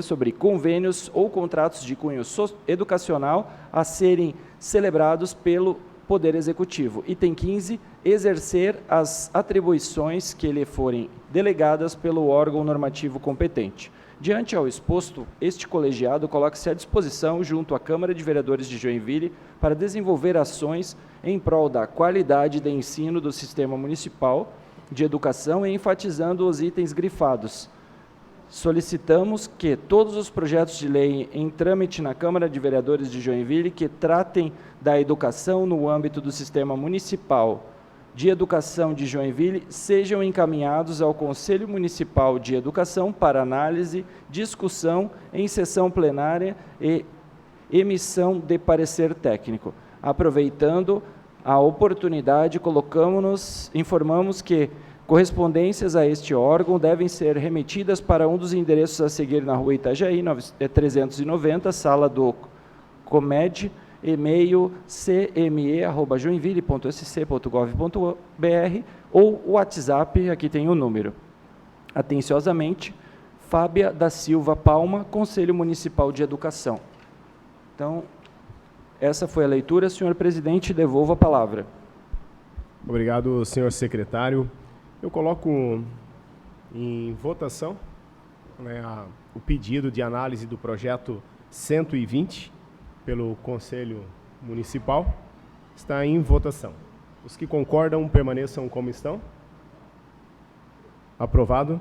sobre convênios ou contratos de cunho educacional a serem celebrados pelo Poder Executivo. Item 15, exercer as atribuições que lhe forem delegadas pelo órgão normativo competente. Diante ao exposto, este colegiado coloca-se à disposição junto à Câmara de Vereadores de Joinville para desenvolver ações em prol da qualidade de ensino do Sistema Municipal de Educação e enfatizando os itens grifados. Solicitamos que todos os projetos de lei em trâmite na Câmara de Vereadores de Joinville que tratem da educação no âmbito do Sistema Municipal de Educação de Joinville sejam encaminhados ao Conselho Municipal de Educação para análise, discussão em sessão plenária e emissão de parecer técnico. Aproveitando a oportunidade, informamos que correspondências a este órgão devem ser remetidas para um dos endereços a seguir na Rua Itajaí, 390, Sala do Comed, e-mail cme@joinville.sc.gov.br ou WhatsApp, aqui tem o número. Atenciosamente, Fábia da Silva Palma, Conselho Municipal de Educação. Então, essa foi a leitura. Senhor presidente, devolvo a palavra. Obrigado, senhor secretário. Eu coloco em votação, né, o pedido de análise do projeto 120 pelo Conselho Municipal. Está em votação. Os que concordam permaneçam como estão. Aprovado.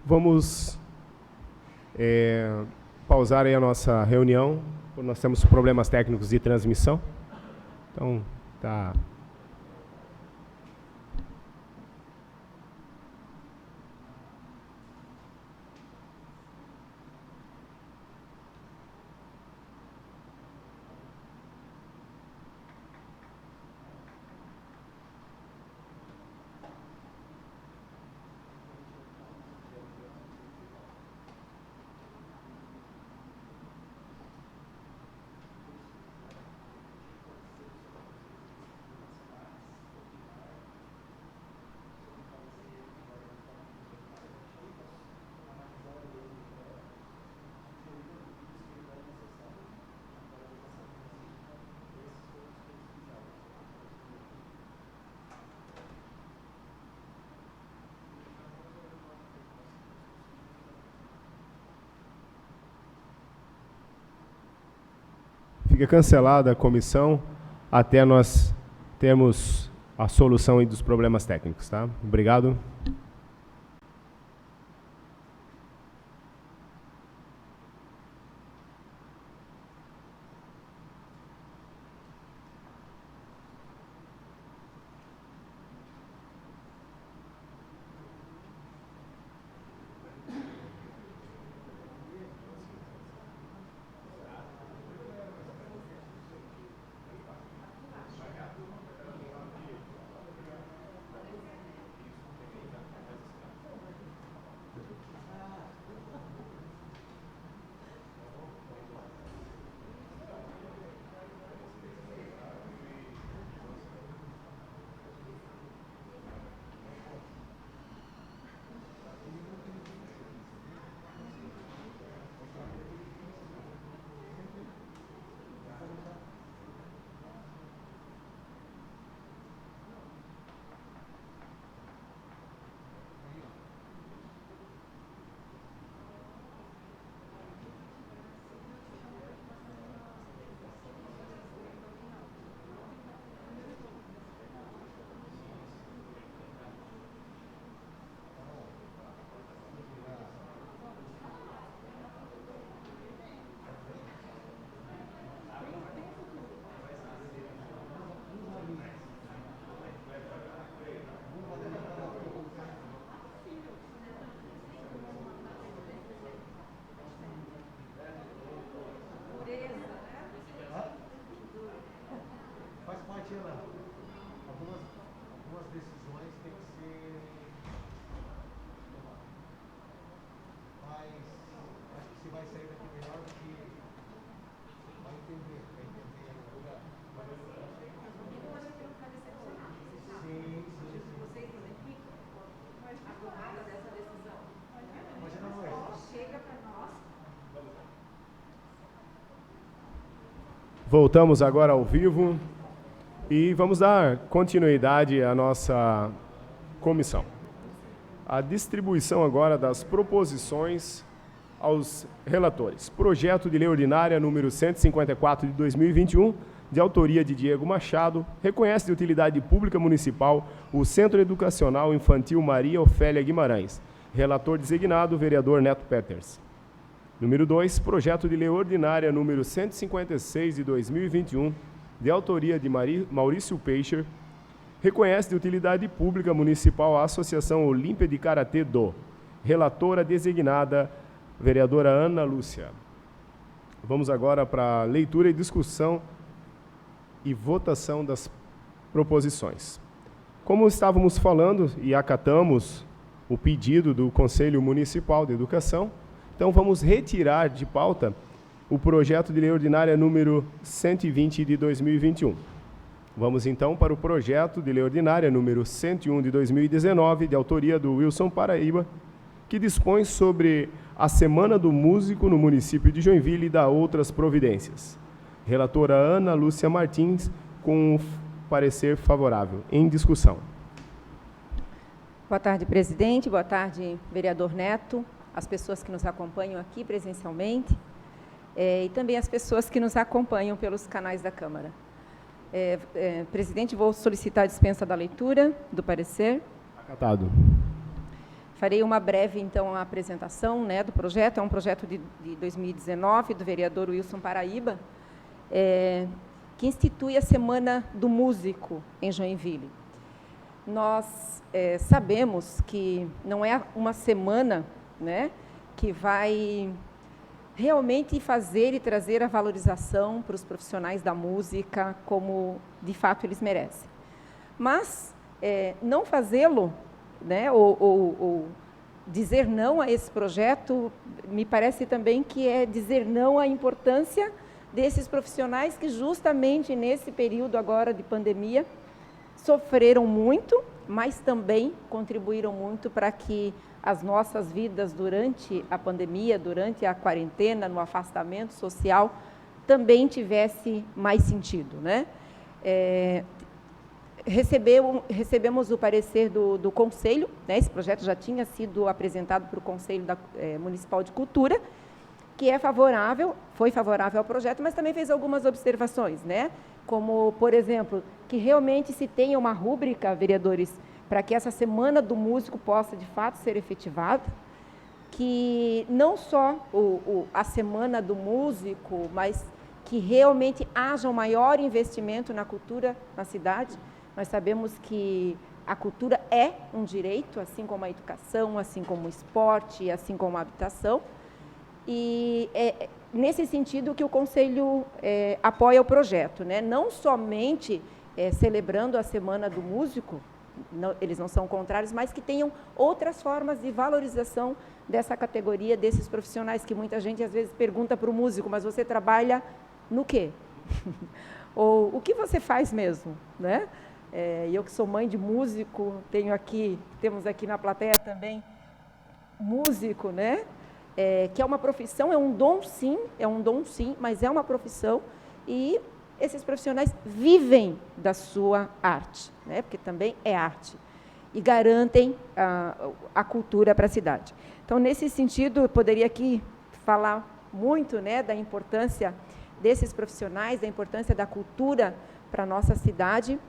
Vamos pausar aí a nossa reunião. Nós temos problemas técnicos de transmissão. Então, tá. Fica cancelada a comissão até nós termos a solução aí dos problemas técnicos, tá? Obrigado. Voltamos agora ao vivo e vamos dar continuidade à nossa comissão. A distribuição agora das proposições aos relatores. Projeto de Lei Ordinária número 154 de 2021, de autoria de Diego Machado, reconhece de utilidade pública municipal o Centro Educacional Infantil Maria Ofélia Guimarães. Relator designado, vereador Neto Peters. Número 2, Projeto de Lei Ordinária número 156 de 2021, de autoria de Maurício Peixer, reconhece de utilidade pública municipal a Associação Olímpia de Karatê do. Relatora designada, vereadora Ana Lúcia. Vamos agora para a leitura e discussão e votação das proposições. Como estávamos falando e acatamos o pedido do Conselho Municipal de Educação, então vamos retirar de pauta o projeto de lei ordinária número 120 de 2021. Vamos então para o projeto de lei ordinária número 101 de 2019, de autoria do Wilson Paraíba, que dispõe sobre a Semana do Músico no município de Joinville e dá outras providências. Relatora Ana Lúcia Martins, com parecer favorável. Em discussão. Boa tarde, presidente. Boa tarde, vereador Neto, as pessoas que nos acompanham aqui presencialmente e também as pessoas que nos acompanham pelos canais da Câmara. Presidente, vou solicitar a dispensa da leitura do parecer. Acatado. Farei uma breve, então, apresentação, né, do projeto. É um projeto de 2019, do vereador Wilson Paraíba, que institui a Semana do Músico em Joinville. Nós sabemos que não é uma semana, né, que vai realmente fazer e trazer a valorização para os profissionais da música, como de fato eles merecem. Mas não fazê-lo, né, ou dizer não a esse projeto, me parece também que é dizer não à importância desses profissionais que justamente nesse período agora de pandemia sofreram muito, mas também contribuíram muito para que as nossas vidas durante a pandemia, durante a quarentena, no afastamento social, também tivesse mais sentido, né? Recebemos o parecer do Conselho, né? Esse projeto já tinha sido apresentado para o Conselho Municipal de Cultura, que foi favorável ao projeto, mas também fez algumas observações, né? Como, por exemplo, que realmente se tenha uma rúbrica, vereadores, para que essa Semana do Músico possa, de fato, ser efetivada, que não só a Semana do Músico, mas que realmente haja um maior investimento na cultura na cidade. Nós sabemos que a cultura é um direito, assim como a educação, assim como o esporte, assim como a habitação, e é nesse sentido que o Conselho apoia o projeto, né? Não somente celebrando a Semana do Músico, eles não são contrários, mas que tenham outras formas de valorização dessa categoria, desses profissionais, que muita gente às vezes pergunta para o músico, mas você trabalha no quê? Ou o que você faz mesmo, né? Eu que sou mãe de músico, temos aqui na plateia também músico, né? Que é uma profissão, é um dom sim, mas é uma profissão, e esses profissionais vivem da sua arte, né? Porque também é arte, e garantem a cultura para a cidade. Então, nesse sentido, eu poderia aqui falar muito, né, da importância desses profissionais, da importância da cultura para a nossa cidade,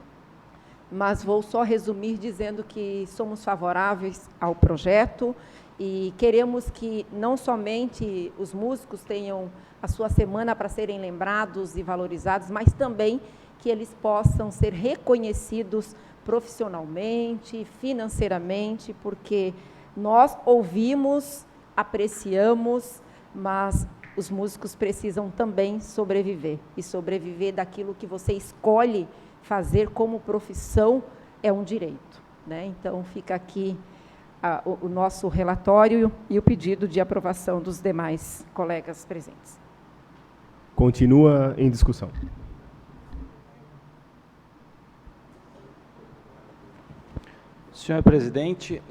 mas vou só resumir dizendo que somos favoráveis ao projeto e queremos que não somente os músicos tenham a sua semana para serem lembrados e valorizados, mas também que eles possam ser reconhecidos profissionalmente, financeiramente, porque nós ouvimos, apreciamos, mas os músicos precisam também sobreviver, e sobreviver daquilo que você escolhe fazer como profissão é um direito, né? Então, fica aqui o nosso relatório e o pedido de aprovação dos demais colegas presentes. Continua em discussão. Senhor presidente,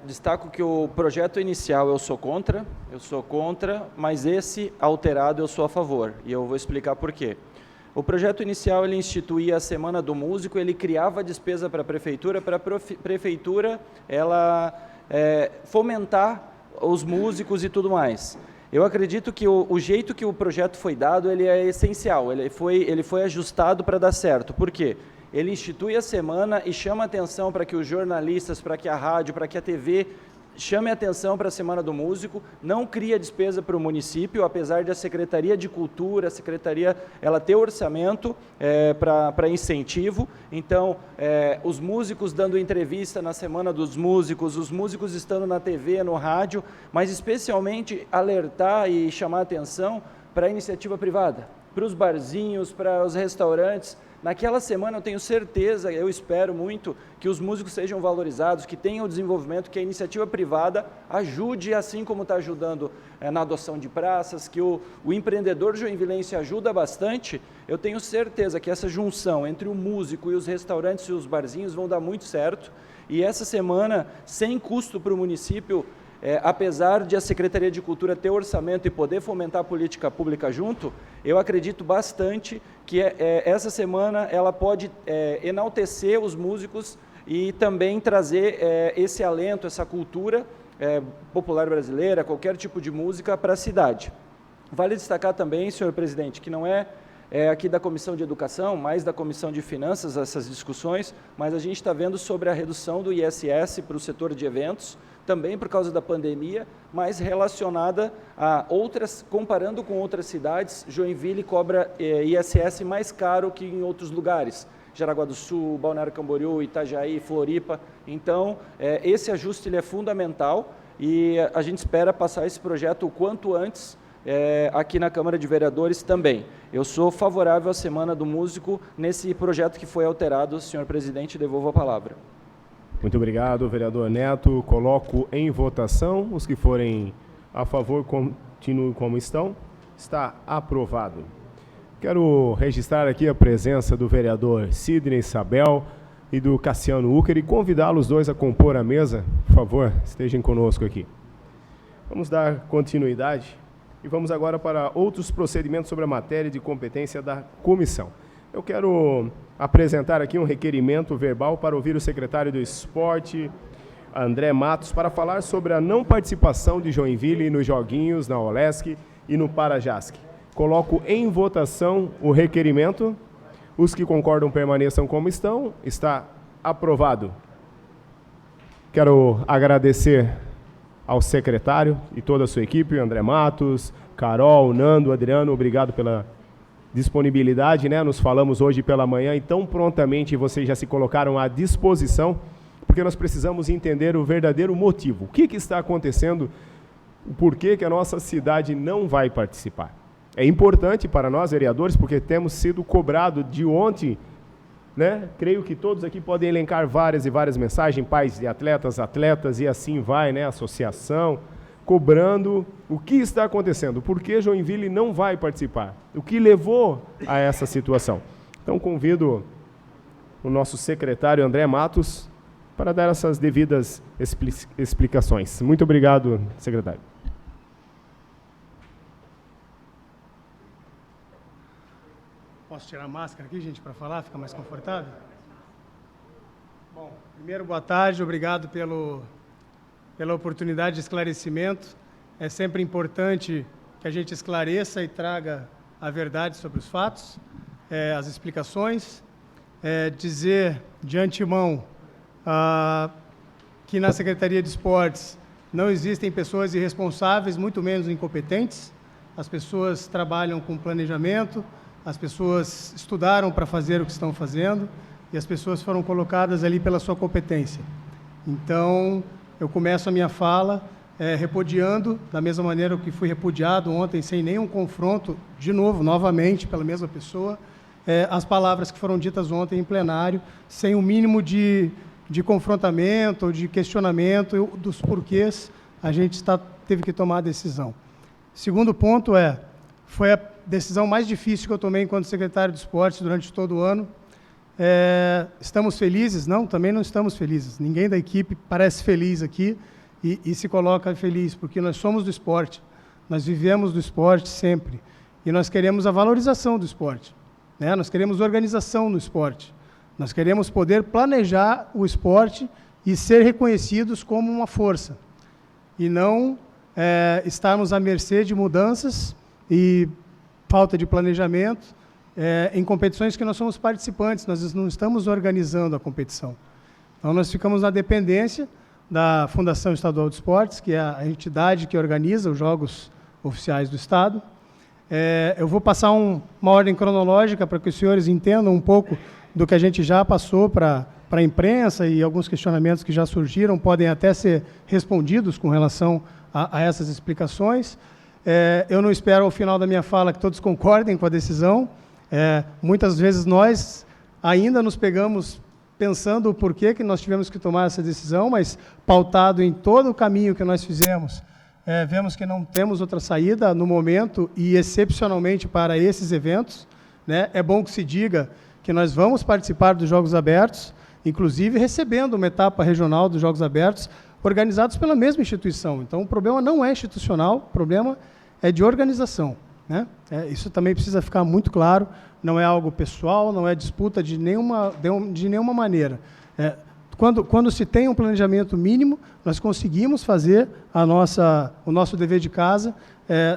destaco que o projeto inicial eu sou contra, mas esse alterado eu sou a favor, e eu vou explicar por quê. O projeto inicial ele instituía a Semana do Músico, ele criava a despesa para a prefeitura ela fomentar os músicos e tudo mais. Eu acredito que o jeito que o projeto foi dado, ele é essencial, ele foi ajustado para dar certo. Por quê? Ele institui a semana e chama atenção para que os jornalistas, para que a rádio, para que a TV chame atenção para a Semana do Músico, não cria despesa para o município, apesar de a Secretaria de Cultura, a Secretaria, ela ter orçamento para incentivo. Então, os músicos dando entrevista na Semana dos Músicos, os músicos estando na TV, no rádio, mas especialmente alertar e chamar atenção para a iniciativa privada, para os barzinhos, para os restaurantes. Naquela semana eu tenho certeza, eu espero muito, que os músicos sejam valorizados, que tenham o desenvolvimento, que a iniciativa privada ajude, assim como está ajudando na adoção de praças, que o empreendedor joinvilense ajuda bastante. Eu tenho certeza que essa junção entre o músico e os restaurantes e os barzinhos vão dar muito certo. E essa semana, sem custo para o município, apesar de a Secretaria de Cultura ter orçamento e poder fomentar a política pública junto, eu acredito bastante que essa semana ela pode enaltecer os músicos e também trazer esse alento, essa cultura popular brasileira, qualquer tipo de música para a cidade. Vale destacar também, senhor presidente, que não é aqui da Comissão de Educação, mais da Comissão de Finanças, essas discussões, mas a gente está vendo sobre a redução do ISS para o setor de eventos, também por causa da pandemia, mas relacionada a outras, comparando com outras cidades, Joinville cobra ISS mais caro que em outros lugares, Jaraguá do Sul, Balneário Camboriú, Itajaí, Floripa. Então, esse ajuste ele é fundamental e a gente espera passar esse projeto o quanto antes aqui na Câmara de Vereadores também. Eu sou favorável à Semana do Músico nesse projeto que foi alterado. Senhor presidente, devolvo a palavra. Muito obrigado, vereador Neto. Coloco em votação. Os que forem a favor, continuem como estão. Está aprovado. Quero registrar aqui a presença do vereador Sidney Sabel e do Cassiano Ucker e convidá-los dois a compor a mesa. Por favor, estejam conosco aqui. Vamos dar continuidade e vamos agora para outros procedimentos sobre a matéria de competência da comissão. Eu quero apresentar aqui um requerimento verbal para ouvir o secretário do Esporte, André Matos, para falar sobre a não participação de Joinville nos Joguinhos, na Olesc e no Parajasc. Coloco em votação o requerimento. Os que concordam permaneçam como estão. Está aprovado. Quero agradecer ao secretário e toda a sua equipe, André Matos, Carol, Nando, Adriano, obrigado pela disponibilidade, né? Nos falamos hoje pela manhã e tão prontamente vocês já se colocaram à disposição, porque nós precisamos entender o verdadeiro motivo. O que está acontecendo, o porquê que a nossa cidade não vai participar. É importante para nós, vereadores, porque temos sido cobrados de ontem, né? Creio que todos aqui podem elencar várias e várias mensagens, pais de atletas, atletas e assim vai, né? Associação, cobrando o que está acontecendo, por que Joinville não vai participar, o que levou a essa situação. Então, convido o nosso secretário André Matos para dar essas devidas explicações. Muito obrigado, secretário. Posso tirar a máscara aqui, gente, para falar? Fica mais confortável? Bom, primeiro, boa tarde, obrigado pela oportunidade de esclarecimento. É sempre importante que a gente esclareça e traga a verdade sobre os fatos, as explicações. Dizer de antemão que na Secretaria de Esportes não existem pessoas irresponsáveis, muito menos incompetentes. As pessoas trabalham com planejamento, as pessoas estudaram para fazer o que estão fazendo e as pessoas foram colocadas ali pela sua competência. Então, eu começo a minha fala repudiando, da mesma maneira que fui repudiado ontem, sem nenhum confronto, de novo, novamente, pela mesma pessoa, as palavras que foram ditas ontem em plenário, sem o mínimo de confrontamento ou de questionamento dos porquês a gente teve que tomar a decisão. Segundo ponto foi a decisão mais difícil que eu tomei enquanto secretário de Esportes durante todo o ano. Estamos felizes? Não, também não estamos felizes. Ninguém da equipe parece feliz aqui e se coloca feliz, porque nós somos do esporte, nós vivemos do esporte sempre, e nós queremos a valorização do esporte. né? Nós queremos organização no esporte. Nós queremos poder planejar o esporte e ser reconhecidos como uma força. E não estarmos à mercê de mudanças e falta de planejamento em competições que nós somos participantes, nós não estamos organizando a competição. Então, nós ficamos na dependência da Fundação Estadual de Esportes, que é a entidade que organiza os jogos oficiais do Estado. Eu vou passar uma ordem cronológica para que os senhores entendam um pouco do que a gente já passou para a imprensa, e alguns questionamentos que já surgiram podem até ser respondidos com relação a essas explicações. Eu não espero, ao final da minha fala, que todos concordem com a decisão. Muitas vezes nós ainda nos pegamos pensando o porquê que nós tivemos que tomar essa decisão, mas pautado em todo o caminho que nós fizemos, vemos que não temos outra saída no momento e excepcionalmente para esses eventos, né? É bom que se diga que nós vamos participar dos Jogos Abertos, inclusive recebendo uma etapa regional dos Jogos Abertos, organizados pela mesma instituição. Então, o problema não é institucional, o problema é de organização, né? Isso também precisa ficar muito claro, não é algo pessoal, não é disputa de nenhuma maneira. Quando se tem um planejamento mínimo, nós conseguimos fazer o nosso dever de casa.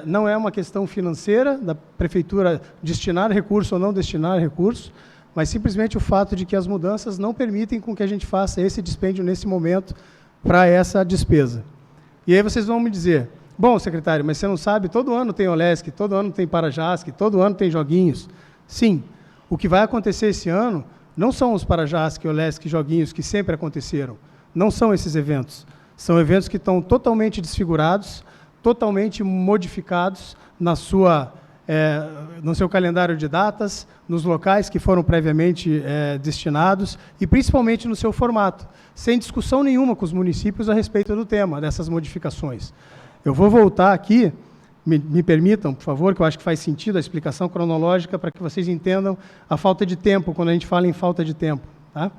Não é uma questão financeira da prefeitura destinar recurso ou não destinar recurso, mas simplesmente o fato de que as mudanças não permitem com que a gente faça esse dispêndio nesse momento para essa despesa. E aí vocês vão me dizer, bom, secretário, mas você não sabe, todo ano tem Olesc, todo ano tem Parajasc, todo ano tem joguinhos. Sim, o que vai acontecer esse ano não são os Parajasc, Olesc, joguinhos que sempre aconteceram. Não são esses eventos. São eventos que estão totalmente desfigurados, totalmente modificados no seu calendário de datas, nos locais que foram previamente destinados e principalmente no seu formato, sem discussão nenhuma com os municípios a respeito do tema dessas modificações. Eu vou voltar aqui, me permitam, por favor, que eu acho que faz sentido a explicação cronológica para que vocês entendam a falta de tempo, quando a gente fala em falta de tempo. Tá?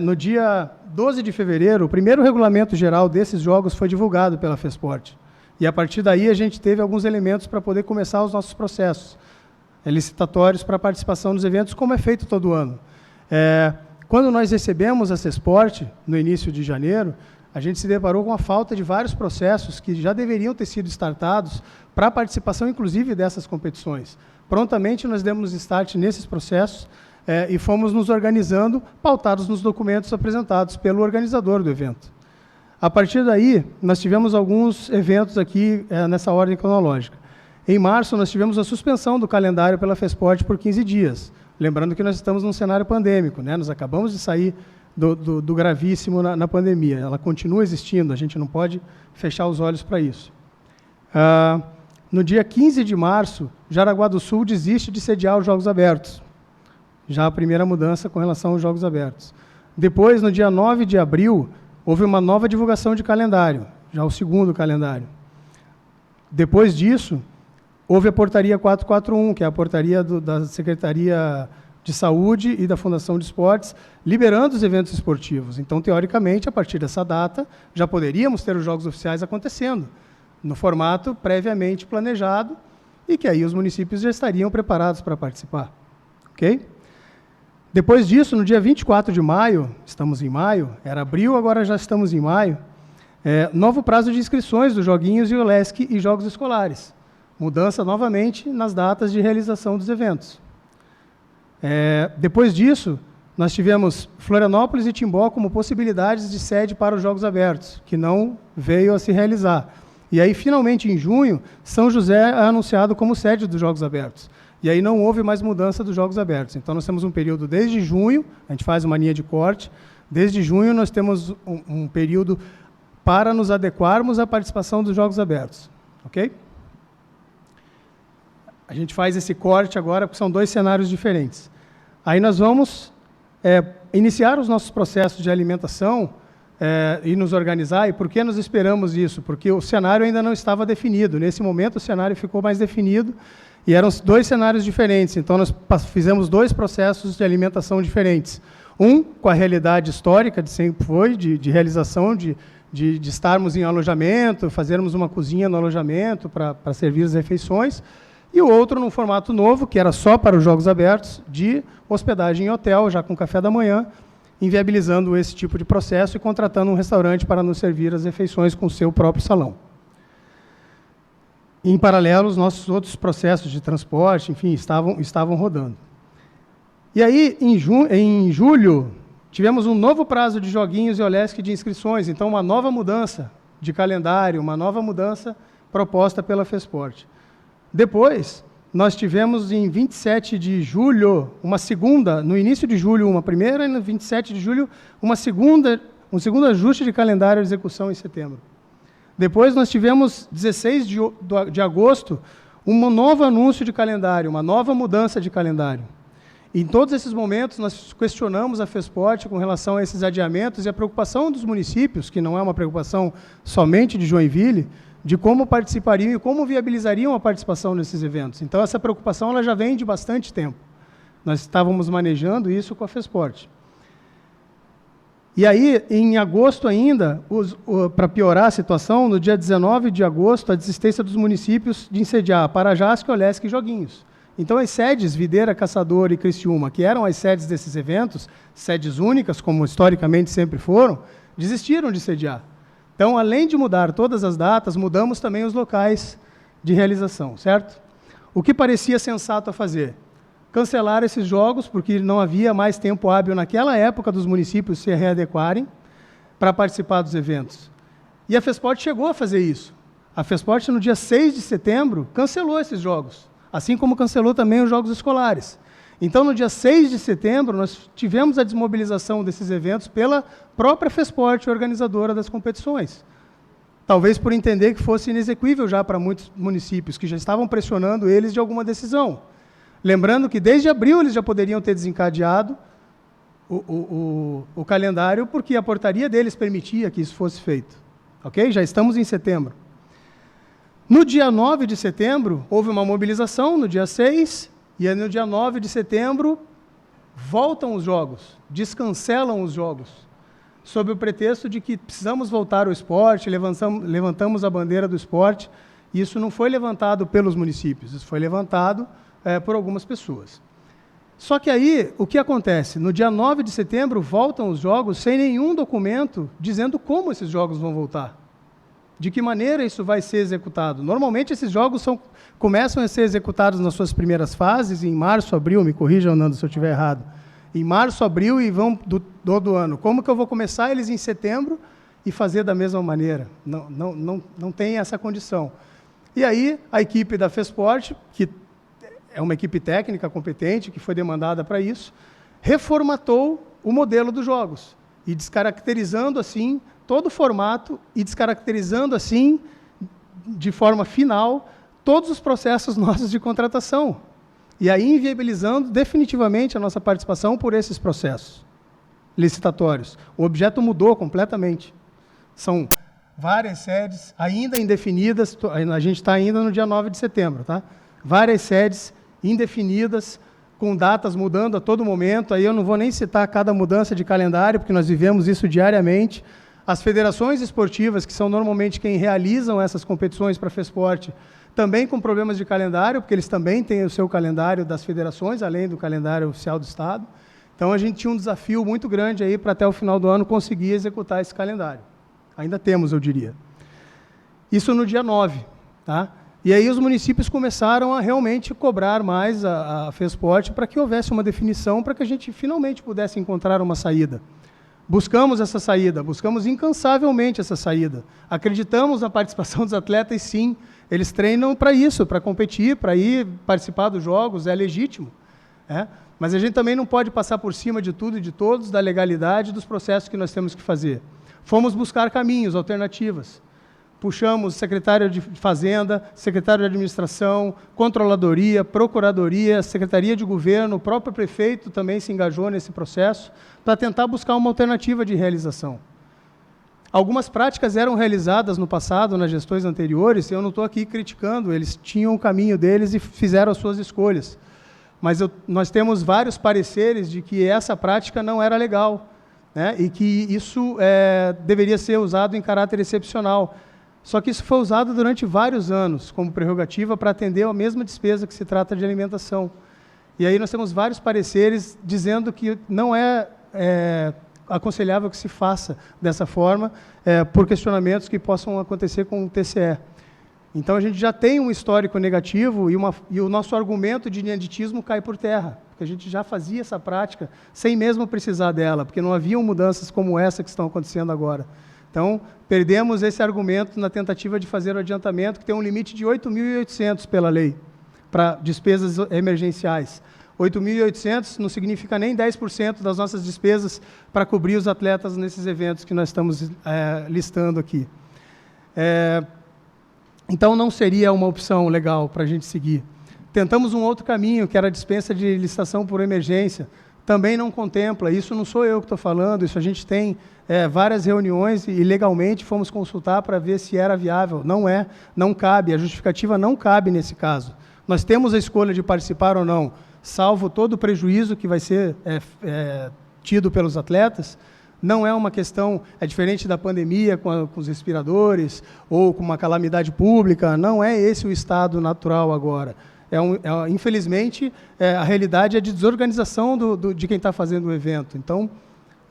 No dia 12 de fevereiro, o primeiro regulamento geral desses jogos foi divulgado pela FESPORT. E, a partir daí, a gente teve alguns elementos para poder começar os nossos processos licitatórios para a participação nos eventos, como é feito todo ano. Quando nós recebemos a FESPORT, no início de janeiro, a gente se deparou com a falta de vários processos que já deveriam ter sido startados para a participação, inclusive, dessas competições. Prontamente, nós demos start nesses processos e fomos nos organizando, pautados nos documentos apresentados pelo organizador do evento. A partir daí, nós tivemos alguns eventos aqui nessa ordem cronológica. Em março, nós tivemos a suspensão do calendário pela FESPORT por 15 dias. Lembrando que nós estamos num cenário pandêmico, né? Nós acabamos de sair do gravíssimo na pandemia. Ela continua existindo, a gente não pode fechar os olhos para isso. No dia 15 de março, Jaraguá do Sul desiste de sediar os Jogos Abertos. Já a primeira mudança com relação aos Jogos Abertos. Depois, no dia 9 de abril, houve uma nova divulgação de calendário, já o segundo calendário. Depois disso, houve a portaria 441, que é a portaria da Secretaria de Saúde e da Fundação de Esportes, liberando os eventos esportivos. Então, teoricamente, a partir dessa data, já poderíamos ter os jogos oficiais acontecendo, no formato previamente planejado, e que aí os municípios já estariam preparados para participar. Ok? Depois disso, no dia 24 de maio, estamos em maio, era abril, agora já estamos em maio, novo prazo de inscrições dos joguinhos e Olesc e jogos escolares. Mudança novamente nas datas de realização dos eventos. Depois disso, nós tivemos Florianópolis e Timbó como possibilidades de sede para os Jogos Abertos, que não veio a se realizar. E aí, finalmente, em junho, São José é anunciado como sede dos Jogos Abertos. E aí não houve mais mudança dos Jogos Abertos. Então, nós temos um período desde junho, a gente faz uma linha de corte, desde junho nós temos um período para nos adequarmos à participação dos Jogos Abertos. Ok? A gente faz esse corte agora, porque são dois cenários diferentes. Aí nós vamos iniciar os nossos processos de alimentação e nos organizar. E por que nós esperamos isso? Porque o cenário ainda não estava definido. Nesse momento, o cenário ficou mais definido e eram dois cenários diferentes. Então, nós fizemos dois processos de alimentação diferentes. Um, com a realidade histórica, de sempre foi, de realização, de estarmos em alojamento, fazermos uma cozinha no alojamento para servir as refeições. e o outro num formato novo, que era só para os jogos abertos, de hospedagem em hotel, já com café da manhã, inviabilizando esse tipo de processo e contratando um restaurante para nos servir as refeições com o seu próprio salão. Em paralelo, os nossos outros processos de transporte, enfim, estavam rodando. E aí, em julho, tivemos um novo prazo de joguinhos e OLESC de inscrições, então uma nova mudança de calendário, uma nova mudança proposta pela FESPORT. Depois, nós tivemos em 27 de julho, uma segunda, no início de julho uma primeira, e no 27 de julho um segundo ajuste de calendário de execução em setembro. Depois nós tivemos 16 de agosto, um novo anúncio de calendário, uma nova mudança de calendário. Em todos esses momentos, nós questionamos a FESPORT com relação a esses adiamentos e a preocupação dos municípios, que não é uma preocupação somente de Joinville, de como participariam e como viabilizariam a participação nesses eventos. Então, essa preocupação ela já vem de bastante tempo. Nós estávamos manejando isso com a FESPORT. E aí, em agosto ainda, para piorar a situação, no dia 19 de agosto, a desistência dos municípios de insediar Parajasco, OLESC e Joguinhos. Então, as sedes Videira, Caçador e Criciúma, que eram as sedes desses eventos, sedes únicas, como historicamente sempre foram, desistiram de sediar. Então, além de mudar todas as datas, mudamos também os locais de realização, certo? O que parecia sensato a fazer? Cancelar esses jogos, porque não havia mais tempo hábil naquela época dos municípios se readequarem para participar dos eventos. E a FESPORT chegou a fazer isso. A FESPORT, no dia 6 de setembro, cancelou esses jogos, assim como cancelou também os jogos escolares. Então, no dia 6 de setembro, nós tivemos a desmobilização desses eventos pela própria FESPORT, organizadora das competições. Talvez por entender que fosse inexequível já para muitos municípios, que já estavam pressionando eles de alguma decisão. Lembrando que desde abril eles já poderiam ter desencadeado o calendário, porque a portaria deles permitia que isso fosse feito. Ok? Já estamos em setembro. No dia 9 de setembro, houve uma mobilização, no dia 6, e aí no dia 9 de setembro, voltam os jogos, descancelam os jogos, sob o pretexto de que precisamos voltar ao esporte, levantamos a bandeira do esporte. Isso não foi levantado pelos municípios, isso foi levantado por algumas pessoas. Só que aí, o que acontece? No dia 9 de setembro, voltam os jogos sem nenhum documento dizendo como esses jogos vão voltar. De que maneira isso vai ser executado. Normalmente, esses jogos começam a ser executados nas suas primeiras fases, em março, abril, me corrijam, Nando, se eu estiver errado. Em março, abril e vão do ano. Como que eu vou começar eles em setembro e fazer da mesma maneira? Não tem essa condição. E aí, a equipe da FESPORT, que é uma equipe técnica competente, que foi demandada para isso, reformatou o modelo dos jogos, e descaracterizando assim todo o formato, e descaracterizando assim, de forma final, todos os processos nossos de contratação, e aí inviabilizando definitivamente a nossa participação por esses processos licitatórios. O objeto mudou completamente. São várias sedes ainda indefinidas, a gente está ainda no dia 9 de setembro, tá? Várias sedes indefinidas, com datas mudando a todo momento. Aí eu não vou nem citar cada mudança de calendário, porque nós vivemos isso diariamente. As federações esportivas, que são normalmente quem realizam essas competições para a FESPORT, também com problemas de calendário, porque eles também têm o seu calendário das federações, além do calendário oficial do Estado. Então, a gente tinha um desafio muito grande aí para até o final do ano conseguir executar esse calendário. Ainda temos, eu diria. Isso no dia 9, tá? E aí os municípios começaram a realmente cobrar mais a FESPORT para que houvesse uma definição, para que a gente finalmente pudesse encontrar uma saída. Buscamos essa saída, buscamos incansavelmente essa saída. Acreditamos na participação dos atletas, sim. Eles treinam para isso, para competir, para ir participar dos jogos, é legítimo. Mas a gente também não pode passar por cima de tudo e de todos, da legalidade dos processos que nós temos que fazer. Fomos buscar caminhos, alternativas. Puxamos secretário de Fazenda, secretário de Administração, Controladoria, Procuradoria, Secretaria de Governo, o próprio prefeito também se engajou nesse processo, para tentar buscar uma alternativa de realização. Algumas práticas eram realizadas no passado, nas gestões anteriores, eu não estou aqui criticando, eles tinham o caminho deles e fizeram as suas escolhas. Mas nós temos vários pareceres de que essa prática não era legal, né? E que isso deveria ser usado em caráter excepcional. Só que isso foi usado durante vários anos como prerrogativa para atender a mesma despesa que se trata de alimentação. E aí nós temos vários pareceres dizendo que não é aconselhável que se faça dessa forma, por questionamentos que possam acontecer com o TCE. Então, a gente já tem um histórico negativo e o nosso argumento de ineditismo cai por terra, porque a gente já fazia essa prática sem mesmo precisar dela, porque não haviam mudanças como essa que estão acontecendo agora. Então, perdemos esse argumento na tentativa de fazer o adiantamento, que tem um limite de 8.800 pela lei, para despesas emergenciais. 8.800 não significa nem 10% das nossas despesas para cobrir os atletas nesses eventos que nós estamos listando aqui. Então, não seria uma opção legal para a gente seguir. Tentamos um outro caminho, que era a dispensa de licitação por emergência. Também não contempla, isso não sou eu que estou falando, isso a gente tem várias reuniões e legalmente fomos consultar para ver se era viável. Não é, não cabe, a justificativa não cabe nesse caso. Nós temos a escolha de participar ou não, salvo todo o prejuízo que vai ser tido pelos atletas. Não é uma questão, é diferente da pandemia com os respiradores ou com uma calamidade pública, não é esse o estado natural agora. Infelizmente, a realidade é de desorganização de quem está fazendo o evento. Então,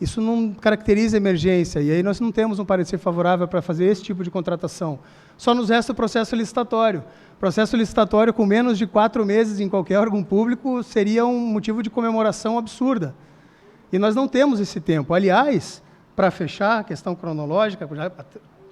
isso não caracteriza emergência, e aí nós não temos um parecer favorável para fazer esse tipo de contratação. Só nos resta o processo licitatório. Processo licitatório com menos de 4 meses em qualquer órgão público seria um motivo de comemoração absurda. E nós não temos esse tempo. Aliás, para fechar a questão cronológica,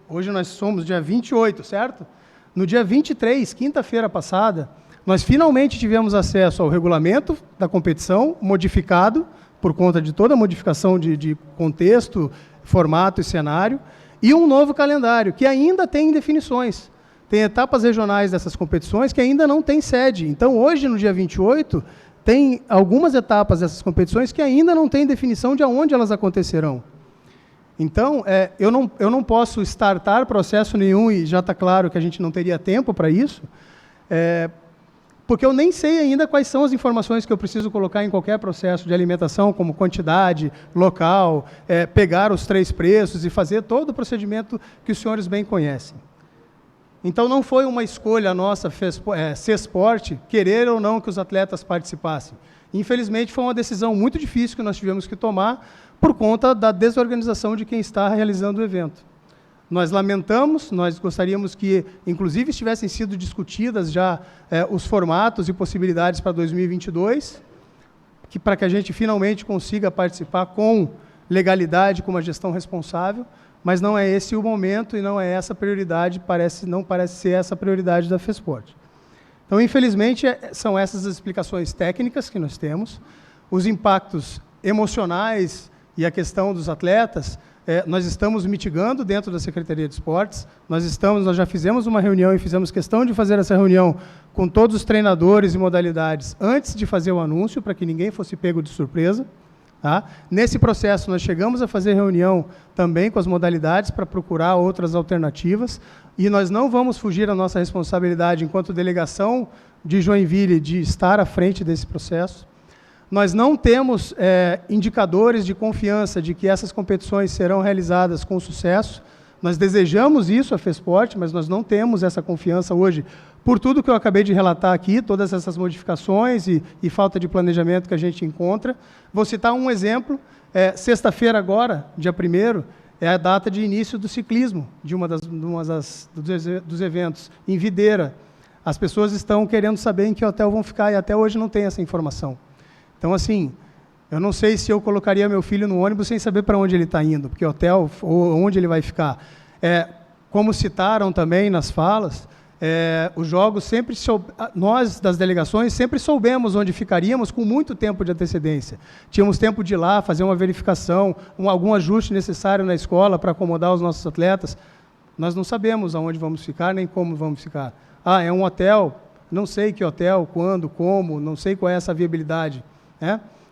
hoje nós somos dia 28, certo? No dia 23, quinta-feira passada, nós finalmente tivemos acesso ao regulamento da competição, modificado, por conta de toda a modificação de contexto, formato e cenário, e um novo calendário, que ainda tem indefinições. Tem etapas regionais dessas competições que ainda não tem sede. Então, hoje, no dia 28, tem algumas etapas dessas competições que ainda não tem definição de aonde elas acontecerão. Então, eu não posso startar processo nenhum, e já está claro que a gente não teria tempo para isso, porque eu nem sei ainda quais são as informações que eu preciso colocar em qualquer processo de alimentação, como quantidade, local, pegar os 3 preços e fazer todo o procedimento que os senhores bem conhecem. Então, não foi uma escolha nossa, CESPORT, querer ou não que os atletas participassem. Infelizmente, foi uma decisão muito difícil que nós tivemos que tomar por conta da desorganização de quem está realizando o evento. Nós lamentamos, nós gostaríamos que, inclusive, tivessem sido discutidas já os formatos e possibilidades para 2022, para que a gente finalmente consiga participar com legalidade, com uma gestão responsável, mas não é esse o momento e não é essa a prioridade, não parece ser essa a prioridade da FESPORT. Então, infelizmente, são essas as explicações técnicas que nós temos. Os impactos emocionais e a questão dos atletas, nós estamos mitigando dentro da Secretaria de Esportes, nós já fizemos uma reunião e fizemos questão de fazer essa reunião com todos os treinadores e modalidades antes de fazer o anúncio, para que ninguém fosse pego de surpresa. Tá? Nesse processo, nós chegamos a fazer reunião também com as modalidades para procurar outras alternativas, e nós não vamos fugir da nossa responsabilidade enquanto delegação de Joinville de estar à frente desse processo. Nós não temos indicadores de confiança de que essas competições serão realizadas com sucesso. Nós desejamos isso, a FESPORT, mas nós não temos essa confiança hoje, por tudo que eu acabei de relatar aqui, todas essas modificações e falta de planejamento que a gente encontra. Vou citar um exemplo. Sexta-feira agora, dia 1º, é a data de início do ciclismo, de dos eventos, em Videira. As pessoas estão querendo saber em que hotel vão ficar, e até hoje não tem essa informação. Então, assim, eu não sei se eu colocaria meu filho no ônibus sem saber para onde ele está indo, porque hotel ou onde ele vai ficar. Como citaram também nas falas, os jogos nós das delegações sempre soubemos onde ficaríamos com muito tempo de antecedência. Tínhamos tempo de ir lá, fazer uma verificação, algum ajuste necessário na escola para acomodar os nossos atletas. Nós não sabemos aonde vamos ficar, nem como vamos ficar. É um hotel, não sei que hotel, quando, como, não sei qual é essa viabilidade.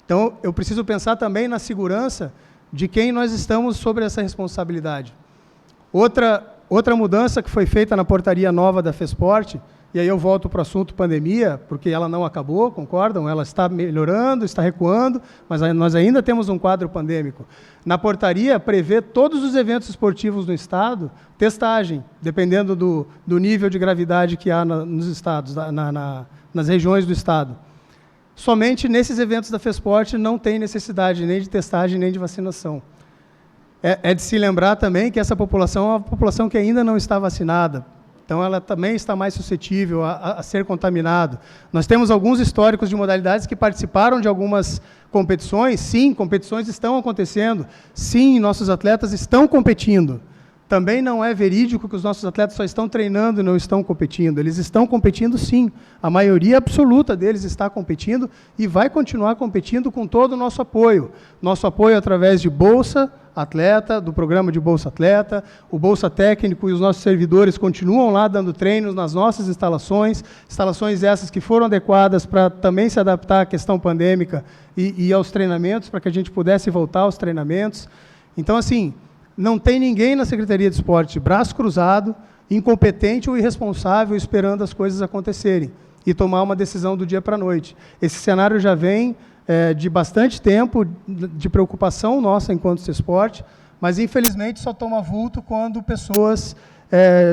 Então, eu preciso pensar também na segurança de quem nós estamos sobre essa responsabilidade. Outra mudança que foi feita na portaria nova da FESPORT, e aí eu volto para o assunto pandemia, porque ela não acabou, concordam? Ela está melhorando, está recuando, mas nós ainda temos um quadro pandêmico. Na portaria, prevê todos os eventos esportivos no Estado, testagem, dependendo do nível de gravidade que há nos estados, nas regiões do Estado. Somente nesses eventos da FESPORT não tem necessidade nem de testagem, nem de vacinação. É de se lembrar também que essa população é uma população que ainda não está vacinada. Então, ela também está mais suscetível a ser contaminado. Nós temos alguns históricos de modalidades que participaram de algumas competições. Sim, competições estão acontecendo. Sim, nossos atletas estão competindo. Também não é verídico que os nossos atletas só estão treinando e não estão competindo. Eles estão competindo, sim. A maioria absoluta deles está competindo e vai continuar competindo com todo o nosso apoio. Nosso apoio através de Bolsa Atleta, do programa de Bolsa Atleta, o Bolsa Técnico e os nossos servidores continuam lá dando treinos nas nossas instalações essas que foram adequadas para também se adaptar à questão pandêmica e aos treinamentos, para que a gente pudesse voltar aos treinamentos. Então, assim, não tem ninguém na Secretaria de Esporte braço cruzado, incompetente ou irresponsável esperando as coisas acontecerem e tomar uma decisão do dia para a noite. Esse cenário já vem de bastante tempo, de preocupação nossa enquanto esporte, mas infelizmente só toma vulto quando pessoas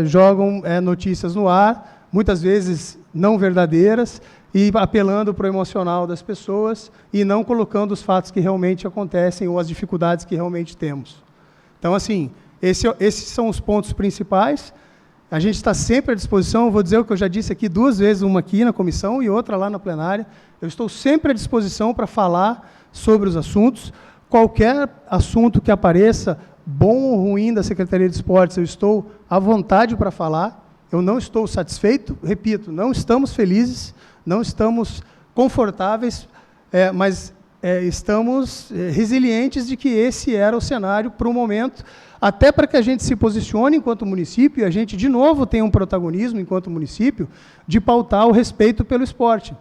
jogam notícias no ar, muitas vezes não verdadeiras, e apelando para o emocional das pessoas e não colocando os fatos que realmente acontecem ou as dificuldades que realmente temos. Então, assim, esses são os pontos principais. A gente está sempre à disposição, vou dizer o que eu já disse aqui 2 vezes, uma aqui na comissão e outra lá na plenária. Eu estou sempre à disposição para falar sobre os assuntos. Qualquer assunto que apareça, bom ou ruim, da Secretaria de Esportes, eu estou à vontade para falar. Eu não estou satisfeito, repito, não estamos felizes, não estamos confortáveis, mas estamos resilientes de que esse era o cenário para o momento, até para que a gente se posicione enquanto município e a gente, de novo, tenha um protagonismo enquanto município de pautar o respeito pelo esporte,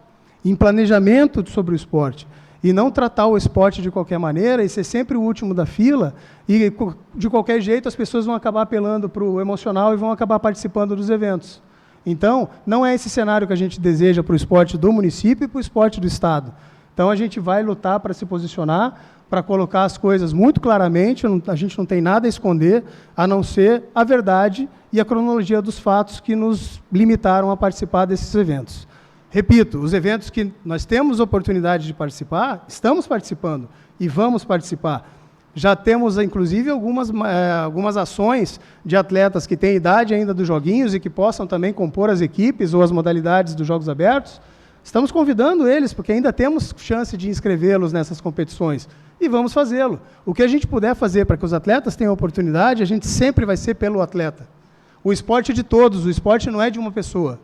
em planejamento sobre o esporte, e não tratar o esporte de qualquer maneira e ser sempre o último da fila, e de qualquer jeito as pessoas vão acabar apelando para o emocional e vão acabar participando dos eventos. Então, não é esse cenário que a gente deseja para o esporte do município e para o esporte do Estado. Então, a gente vai lutar para se posicionar, para colocar as coisas muito claramente, a gente não tem nada a esconder, a não ser a verdade e a cronologia dos fatos que nos limitaram a participar desses eventos. Repito, os eventos que nós temos oportunidade de participar, estamos participando e vamos participar. Já temos, inclusive, algumas ações de atletas que têm idade ainda dos joguinhos e que possam também compor as equipes ou as modalidades dos Jogos Abertos. Estamos convidando eles, porque ainda temos chance de inscrevê-los nessas competições, e vamos fazê-lo. O que a gente puder fazer para que os atletas tenham oportunidade, a gente sempre vai ser pelo atleta. O esporte é de todos, o esporte não é de uma pessoa.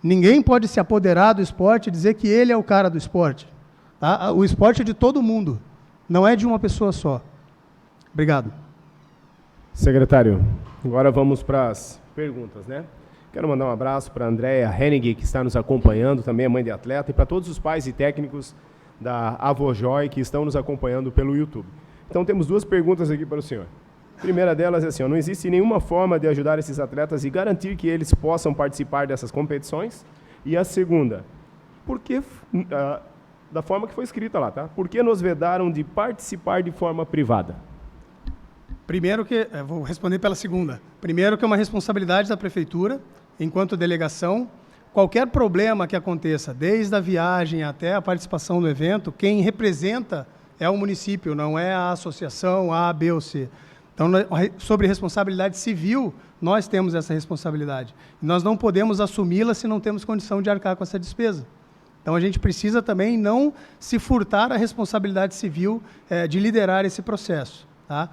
Ninguém pode se apoderar do esporte e dizer que ele é o cara do esporte. Tá? O esporte é de todo mundo, não é de uma pessoa só. Obrigado. Secretário, agora vamos para as perguntas, né? Quero mandar um abraço para a Andréia Hennig, que está nos acompanhando, também é mãe de atleta, e para todos os pais e técnicos da Avojoy que estão nos acompanhando pelo YouTube. Então, temos 2 perguntas aqui para o senhor. A primeira delas é assim: não existe nenhuma forma de ajudar esses atletas e garantir que eles possam participar dessas competições? E a segunda, por que, da forma que foi escrita lá, tá? Por que nos vedaram de participar de forma privada? Primeiro que, vou responder pela segunda. Primeiro que é uma responsabilidade da Prefeitura, enquanto delegação. Qualquer problema que aconteça, desde a viagem até a participação no evento, quem representa é o município, não é a associação A, B ou C. Então, sobre responsabilidade civil, nós temos essa responsabilidade. E nós não podemos assumi-la se não temos condição de arcar com essa despesa. Então, a gente precisa também não se furtar a responsabilidade civil de liderar esse processo. Tá?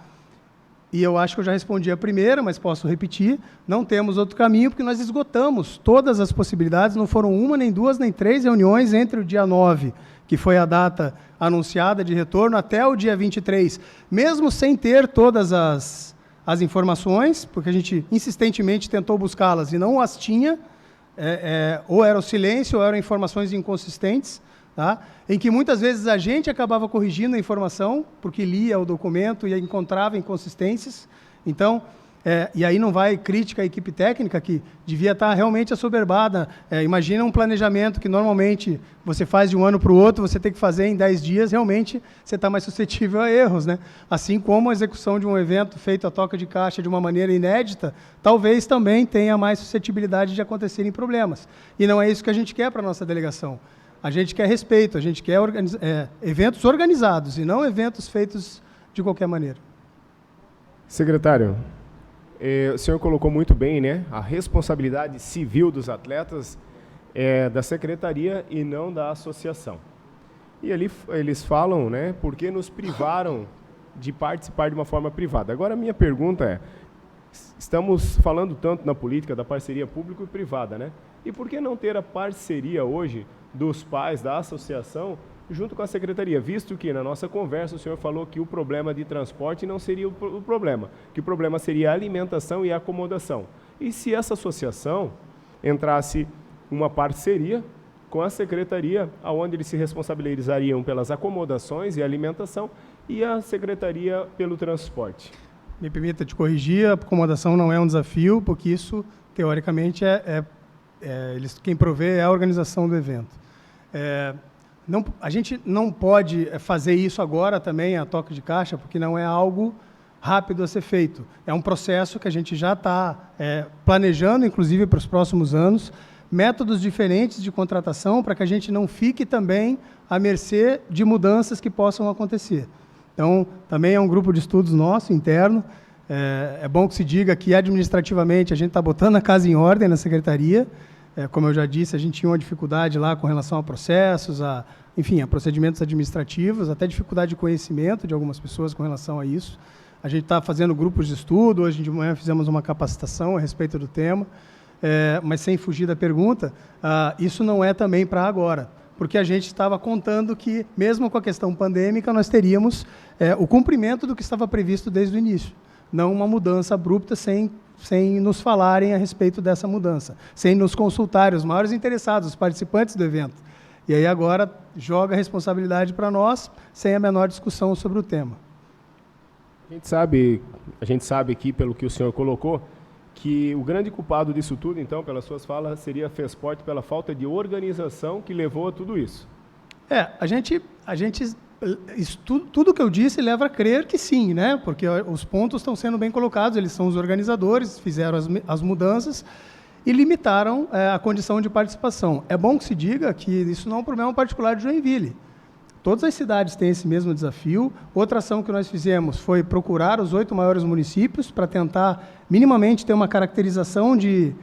E eu acho que eu já respondi a primeira, mas posso repetir, não temos outro caminho, porque nós esgotamos todas as possibilidades, não foram 1, nem 2, nem 3 reuniões entre o dia 9, que foi a data anunciada de retorno, até o dia 23, mesmo sem ter todas as informações, porque a gente insistentemente tentou buscá-las e não as tinha, ou era o silêncio, ou eram informações inconsistentes, tá? Em que muitas vezes a gente acabava corrigindo a informação, porque lia o documento e encontrava inconsistências. Então, E aí não vai crítica à equipe técnica, que devia estar realmente assoberbada. Imagina um planejamento que normalmente você faz de um ano para o outro, você tem que fazer em 10 dias, realmente você está mais suscetível a erros, né? Assim como a execução de um evento feito a toca de caixa de uma maneira inédita, talvez também tenha mais suscetibilidade de acontecerem problemas. E não é isso que a gente quer para a nossa delegação. A gente quer respeito, a gente quer eventos organizados e não eventos feitos de qualquer maneira. Secretário, o senhor colocou muito bem, né? A responsabilidade civil dos atletas é da secretaria e não da associação. E ali eles falam, né? Por que nos privaram de participar de uma forma privada? Agora, a minha pergunta é, estamos falando tanto na política da parceria público e privada, né? E por que não ter a parceria hoje dos pais da associação junto com a secretaria, visto que na nossa conversa o senhor falou que o problema de transporte não seria o problema, que o problema seria a alimentação e a acomodação. E se essa associação entrasse uma parceria com a secretaria, onde eles se responsabilizariam pelas acomodações e alimentação e a secretaria pelo transporte? Me permita te corrigir, a acomodação não é um desafio, porque isso, teoricamente, quem provê é a organização do evento. A gente não pode fazer isso agora também, a toque de caixa, porque não é algo rápido a ser feito. É um processo que a gente já está planejando, inclusive, para os próximos anos, métodos diferentes de contratação para que a gente não fique também à mercê de mudanças que possam acontecer. Então, também é um grupo de estudos nosso, interno. É bom que se diga que, administrativamente, a gente está botando a casa em ordem na secretaria. Como eu já disse, a gente tinha uma dificuldade lá com relação a processos, a procedimentos administrativos, até dificuldade de conhecimento de algumas pessoas com relação a isso. A gente está fazendo grupos de estudo, hoje de manhã fizemos uma capacitação a respeito do tema, mas sem fugir da pergunta, isso não é também para agora, porque a gente estava contando que, mesmo com a questão pandêmica, nós teríamos o cumprimento do que estava previsto desde o início, não uma mudança abrupta sem nos falarem a respeito dessa mudança, sem nos consultarem, os maiores interessados, os participantes do evento. E aí agora joga a responsabilidade para nós, sem a menor discussão sobre o tema. A gente sabe aqui, pelo que o senhor colocou, que o grande culpado disso tudo, então, pelas suas falas, seria a FESPORT pela falta de organização que levou a tudo isso. Tudo que eu disse leva a crer que sim, né? Porque os pontos estão sendo bem colocados, eles são os organizadores, fizeram as mudanças e limitaram a condição de participação. É bom que se diga que isso não é um problema particular de Joinville. Todas as cidades têm esse mesmo desafio. Outra ação que nós fizemos foi procurar os 8 maiores municípios para tentar minimamente ter uma caracterização de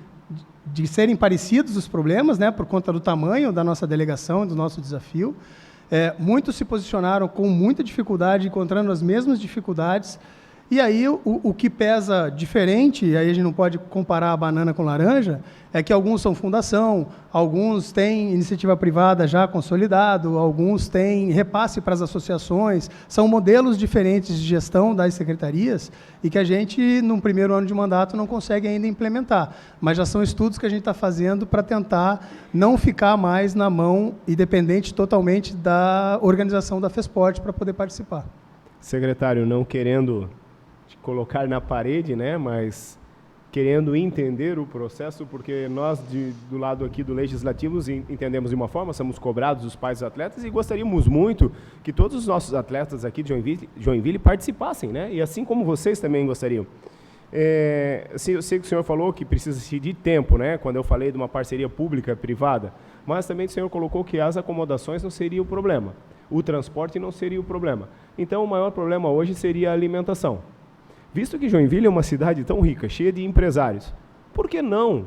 serem parecidos os problemas, né? Por conta do tamanho da nossa delegação e do nosso desafio. Muitos se posicionaram com muita dificuldade, encontrando as mesmas dificuldades. E aí, o que pesa diferente, e aí a gente não pode comparar a banana com laranja, é que alguns são fundação, alguns têm iniciativa privada já consolidado, alguns têm repasse para as associações, são modelos diferentes de gestão das secretarias e que a gente, num primeiro ano de mandato, não consegue ainda implementar. Mas já são estudos que a gente está fazendo para tentar não ficar mais na mão e dependente totalmente da organização da FESPORT para poder participar. Secretário, não querendo colocar na parede, né, mas querendo entender o processo, porque nós, do lado aqui do Legislativo, entendemos de uma forma, somos cobrados os pais dos atletas e gostaríamos muito que todos os nossos atletas aqui de Joinville participassem, né, e assim como vocês também gostariam. Eu sei que o senhor falou que precisa-se de tempo, né, quando eu falei de uma parceria pública-privada, mas também o senhor colocou que as acomodações não seria o problema, o transporte não seria o problema. Então, o maior problema hoje seria a alimentação. Visto que Joinville é uma cidade tão rica, cheia de empresários, por que não,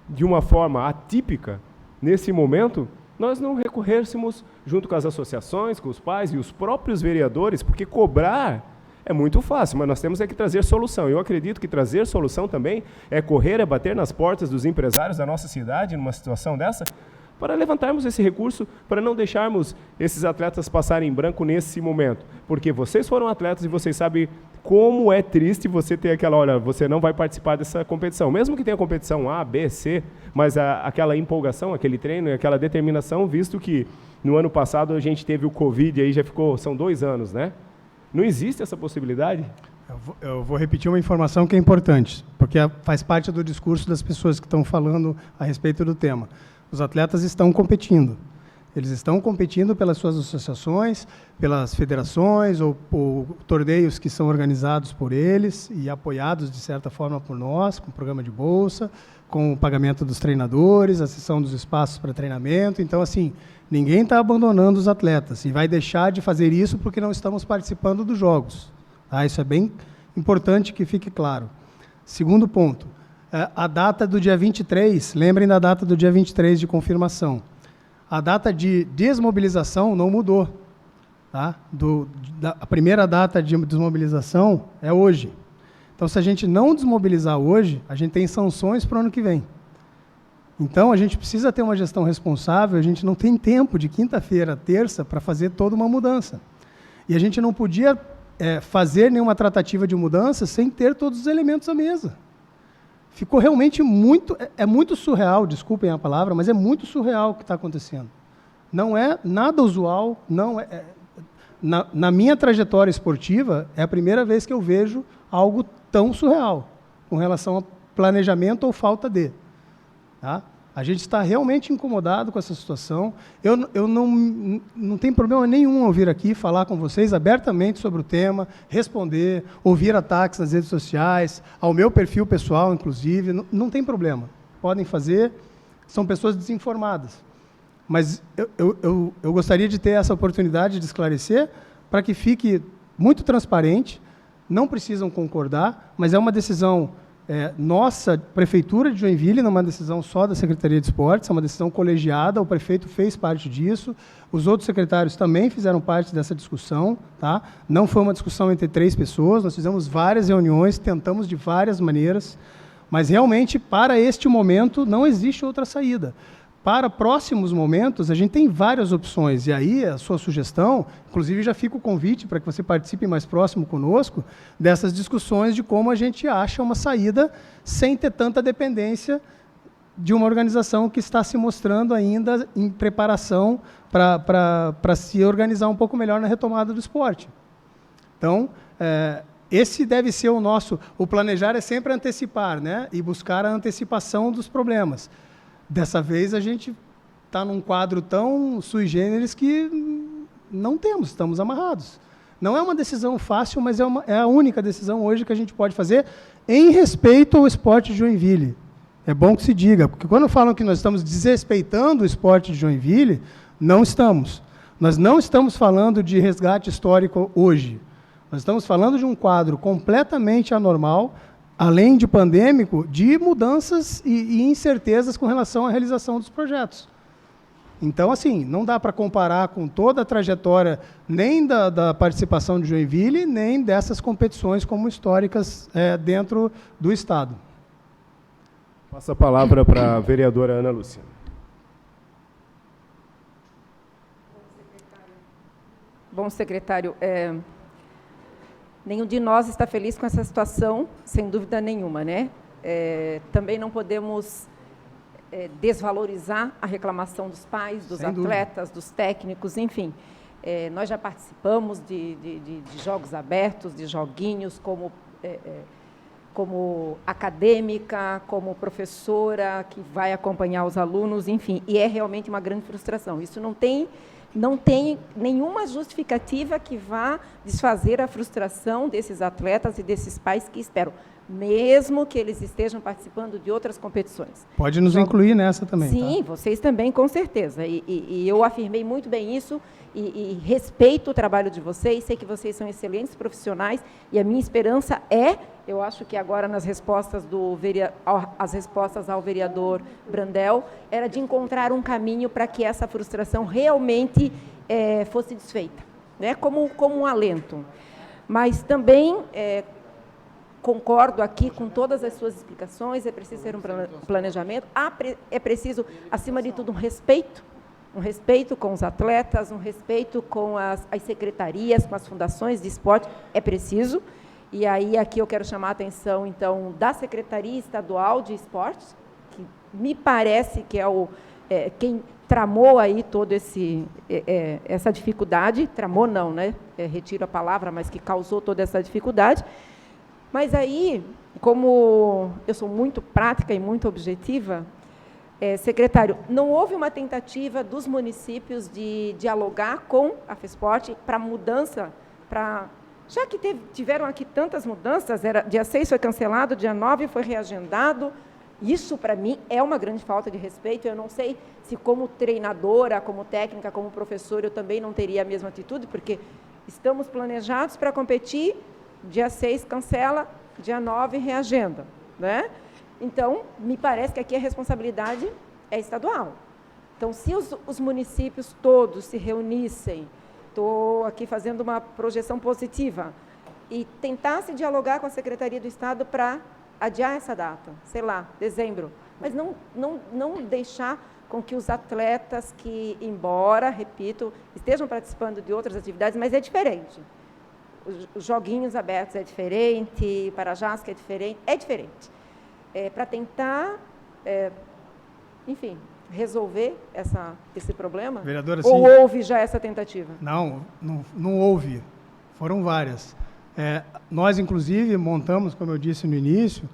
de uma forma atípica, nesse momento, nós não recorrêssemos, junto com as associações, com os pais e os próprios vereadores, porque cobrar é muito fácil, mas nós temos que trazer solução. Eu acredito que trazer solução também é correr, é bater nas portas dos empresários da nossa cidade, numa situação dessa, para levantarmos esse recurso, para não deixarmos esses atletas passarem em branco nesse momento. Porque vocês foram atletas e vocês sabem como é triste você ter aquela, olha, você não vai participar dessa competição. Mesmo que tenha competição A, B, C, mas aquela empolgação, aquele treino e aquela determinação, visto que no ano passado a gente teve o Covid, aí já ficou, são 2 anos, né? Não existe essa possibilidade? Eu vou repetir uma informação que é importante, porque faz parte do discurso das pessoas que estão falando a respeito do tema. Os atletas estão competindo. Eles estão competindo pelas suas associações, pelas federações ou torneios que são organizados por eles e apoiados, de certa forma, por nós, com o programa de bolsa, com o pagamento dos treinadores, a cessão dos espaços para treinamento. Então, assim, ninguém está abandonando os atletas e vai deixar de fazer isso porque não estamos participando dos jogos. Tá? Isso é bem importante que fique claro. Segundo ponto, a data do dia 23, lembrem da data do dia 23 de confirmação. A data de desmobilização não mudou. Tá? A primeira data de desmobilização é hoje. Então, se a gente não desmobilizar hoje, a gente tem sanções para o ano que vem. Então, a gente precisa ter uma gestão responsável, a gente não tem tempo de quinta-feira a terça para fazer toda uma mudança. E a gente não podia fazer nenhuma tratativa de mudança sem ter todos os elementos à mesa. Ficou realmente muito surreal, desculpem a palavra, mas é muito surreal o que está acontecendo. Não é nada usual, na minha trajetória esportiva, é a primeira vez que eu vejo algo tão surreal com relação a planejamento ou falta de. Tá? A gente está realmente incomodado com essa situação. Eu não tenho problema nenhum em vir aqui falar com vocês abertamente sobre o tema, responder, ouvir ataques nas redes sociais, ao meu perfil pessoal, inclusive. Não tem problema. Podem fazer, são pessoas desinformadas. Mas eu gostaria de ter essa oportunidade de esclarecer para que fique muito transparente. Não precisam concordar, mas é uma decisão nossa, Prefeitura de Joinville, não é uma decisão só da Secretaria de Esportes, é uma decisão colegiada, o prefeito fez parte disso, os outros secretários também fizeram parte dessa discussão, tá? Não foi uma discussão entre 3 pessoas, nós fizemos várias reuniões, tentamos de várias maneiras, mas realmente, para este momento, não existe outra saída. Para próximos momentos, a gente tem várias opções, e aí a sua sugestão, inclusive já fica o convite para que você participe mais próximo conosco, dessas discussões de como a gente acha uma saída sem ter tanta dependência de uma organização que está se mostrando ainda em preparação para se organizar um pouco melhor na retomada do esporte. Então, esse deve ser o nosso... O planejar é sempre antecipar, né? E buscar a antecipação dos problemas. Dessa vez, a gente está num quadro tão sui generis que não estamos amarrados. Não é uma decisão fácil, mas é a única decisão hoje que a gente pode fazer em respeito ao esporte de Joinville. É bom que se diga, porque quando falam que nós estamos desrespeitando o esporte de Joinville, não estamos. Nós não estamos falando de resgate histórico hoje. Nós estamos falando de um quadro completamente anormal, além de pandêmico, de mudanças e incertezas com relação à realização dos projetos. Então, assim, não dá para comparar com toda a trajetória nem da participação de Joinville, nem dessas competições como históricas dentro do Estado. Passo a palavra para a vereadora Ana Lúcia. Bom, secretário, nenhum de nós está feliz com essa situação, sem dúvida nenhuma, né? Também não podemos desvalorizar a reclamação dos pais, dos atletas, dos técnicos, enfim. Nós já participamos de jogos abertos, de joguinhos, como acadêmica, como professora, que vai acompanhar os alunos, enfim, e é realmente uma grande frustração. Isso não tem nenhuma justificativa que vá desfazer a frustração desses atletas e desses pais que esperam, mesmo que eles estejam participando de outras competições. Pode nos incluir nessa também. Sim, tá? Vocês também, com certeza. E eu afirmei muito bem isso e respeito o trabalho de vocês, sei que vocês são excelentes profissionais e a minha esperança eu acho que agora nas respostas as respostas ao vereador Brandel, era de encontrar um caminho para que essa frustração realmente fosse desfeita, né? Como um alento. Mas também concordo aqui com todas as suas explicações, é preciso ter um planejamento, é preciso, acima de tudo, um respeito com os atletas, um respeito com as secretarias, com as fundações de esporte, é preciso. E aí, aqui eu quero chamar a atenção, então, da Secretaria Estadual de Esportes, que me parece que quem tramou aí toda essa dificuldade, tramou não, né? Retiro a palavra, mas que causou toda essa dificuldade, Mas aí, como eu sou muito prática e muito objetiva, secretário, não houve uma tentativa dos municípios de dialogar com a FESPORT para mudança, já que tiveram aqui tantas mudanças, dia 6 foi cancelado, dia 9 foi reagendado, isso, para mim, é uma grande falta de respeito. Eu não sei se, como treinadora, como técnica, como professora, eu também não teria a mesma atitude, porque estamos planejados para competir, dia 6 cancela, dia 9 reagenda, né? Então, me parece que aqui a responsabilidade é estadual. Então, se os municípios todos se reunissem, estou aqui fazendo uma projeção positiva, e tentasse dialogar com a Secretaria do Estado para adiar essa data, sei lá, dezembro, mas não deixar com que os atletas que, embora, repito, estejam participando de outras atividades, mas é diferente. Os joguinhos abertos é diferente, Parajasca é diferente. Para tentar, enfim, resolver esse problema? Vereadora, ou sim. houve já essa tentativa? Não houve. Foram várias. Nós, inclusive, montamos, como eu disse no início,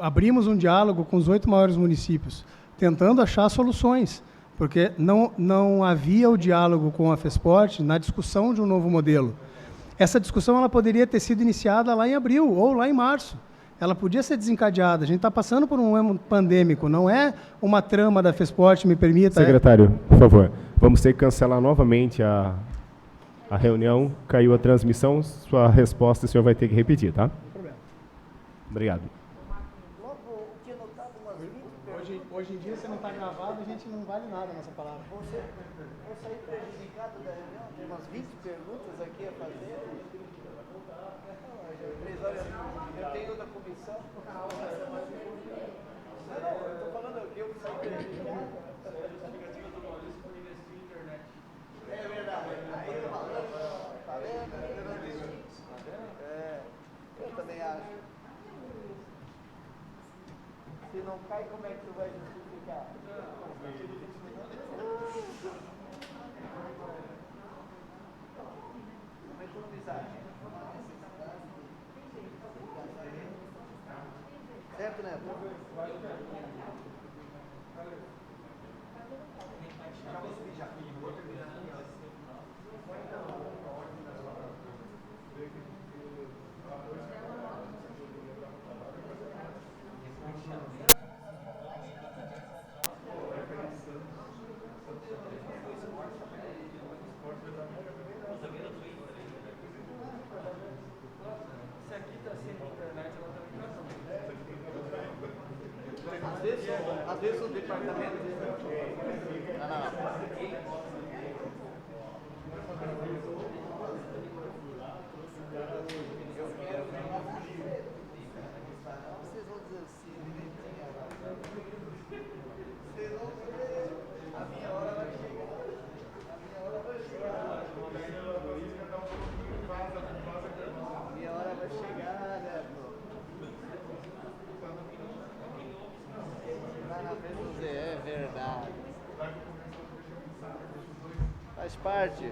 abrimos um diálogo com os 8 maiores municípios, tentando achar soluções, porque não havia o diálogo com a FESPORT na discussão de um novo modelo. Essa discussão ela poderia ter sido iniciada lá em abril ou lá em março. Ela podia ser desencadeada. A gente está passando por um ano pandêmico, não é uma trama da FESPORT, me permita... Secretário, por favor, vamos ter que cancelar novamente a reunião. Caiu a transmissão, sua resposta o senhor vai ter que repetir, tá? Sem problema. Obrigado. Hoje em dia, se não está gravado, a gente não vale nada nessa palavra. Você sair prejudicado da reunião? Tem umas 20 perguntas aqui a fazer. 3 horas. Eu tenho outra comissão. Não, eu estou falando que eu saí prejudicado. É verdade. Aí eu falo, tá vendo? Eu também acho. Se não cai, como é que tu vai justificar? Vamos economizar. Certo, Neto? Às vezes o departamento... Vocês vão dizer assim, vocês vão dizer, a minha hora vai chegar. A minha hora vai chegar. A minha hora vai chegar, Neto. Vai na frente do Zé, é verdade. Faz parte.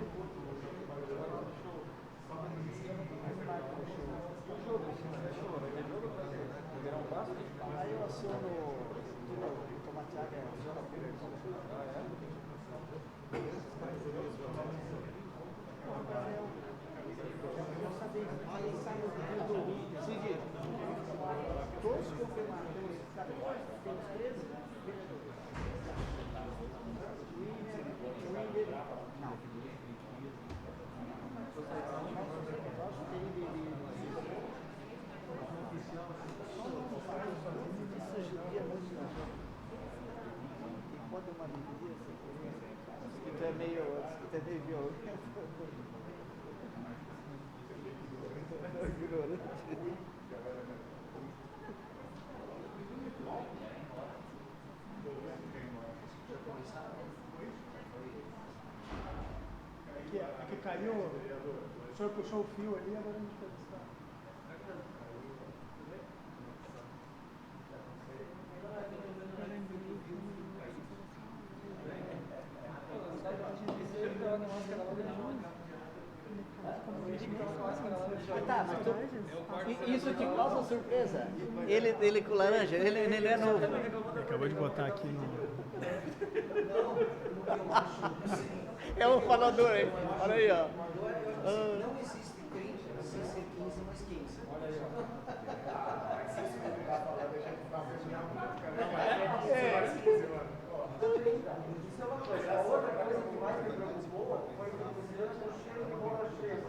Aí eu aciono o Tomatiaga, aciona a Seguinte, todos confirmaram, temos 14, temos 13. Pode uma dividir assim, que tu é meio violento. Ignorante. Aqui caiu, o senhor puxou o fio ali, agora a gente vai buscar. Tá Isso te causa surpresa? Ele com laranja, ele é novo. Acabou de botar aqui no... É um falador aí. Olha aí, ó. Não existe 30 sem ser 15 mais 15. Olha aí, Isso é uma coisa. A outra coisa que mais me preocupou foi que você achou o cheiro de bola cheia.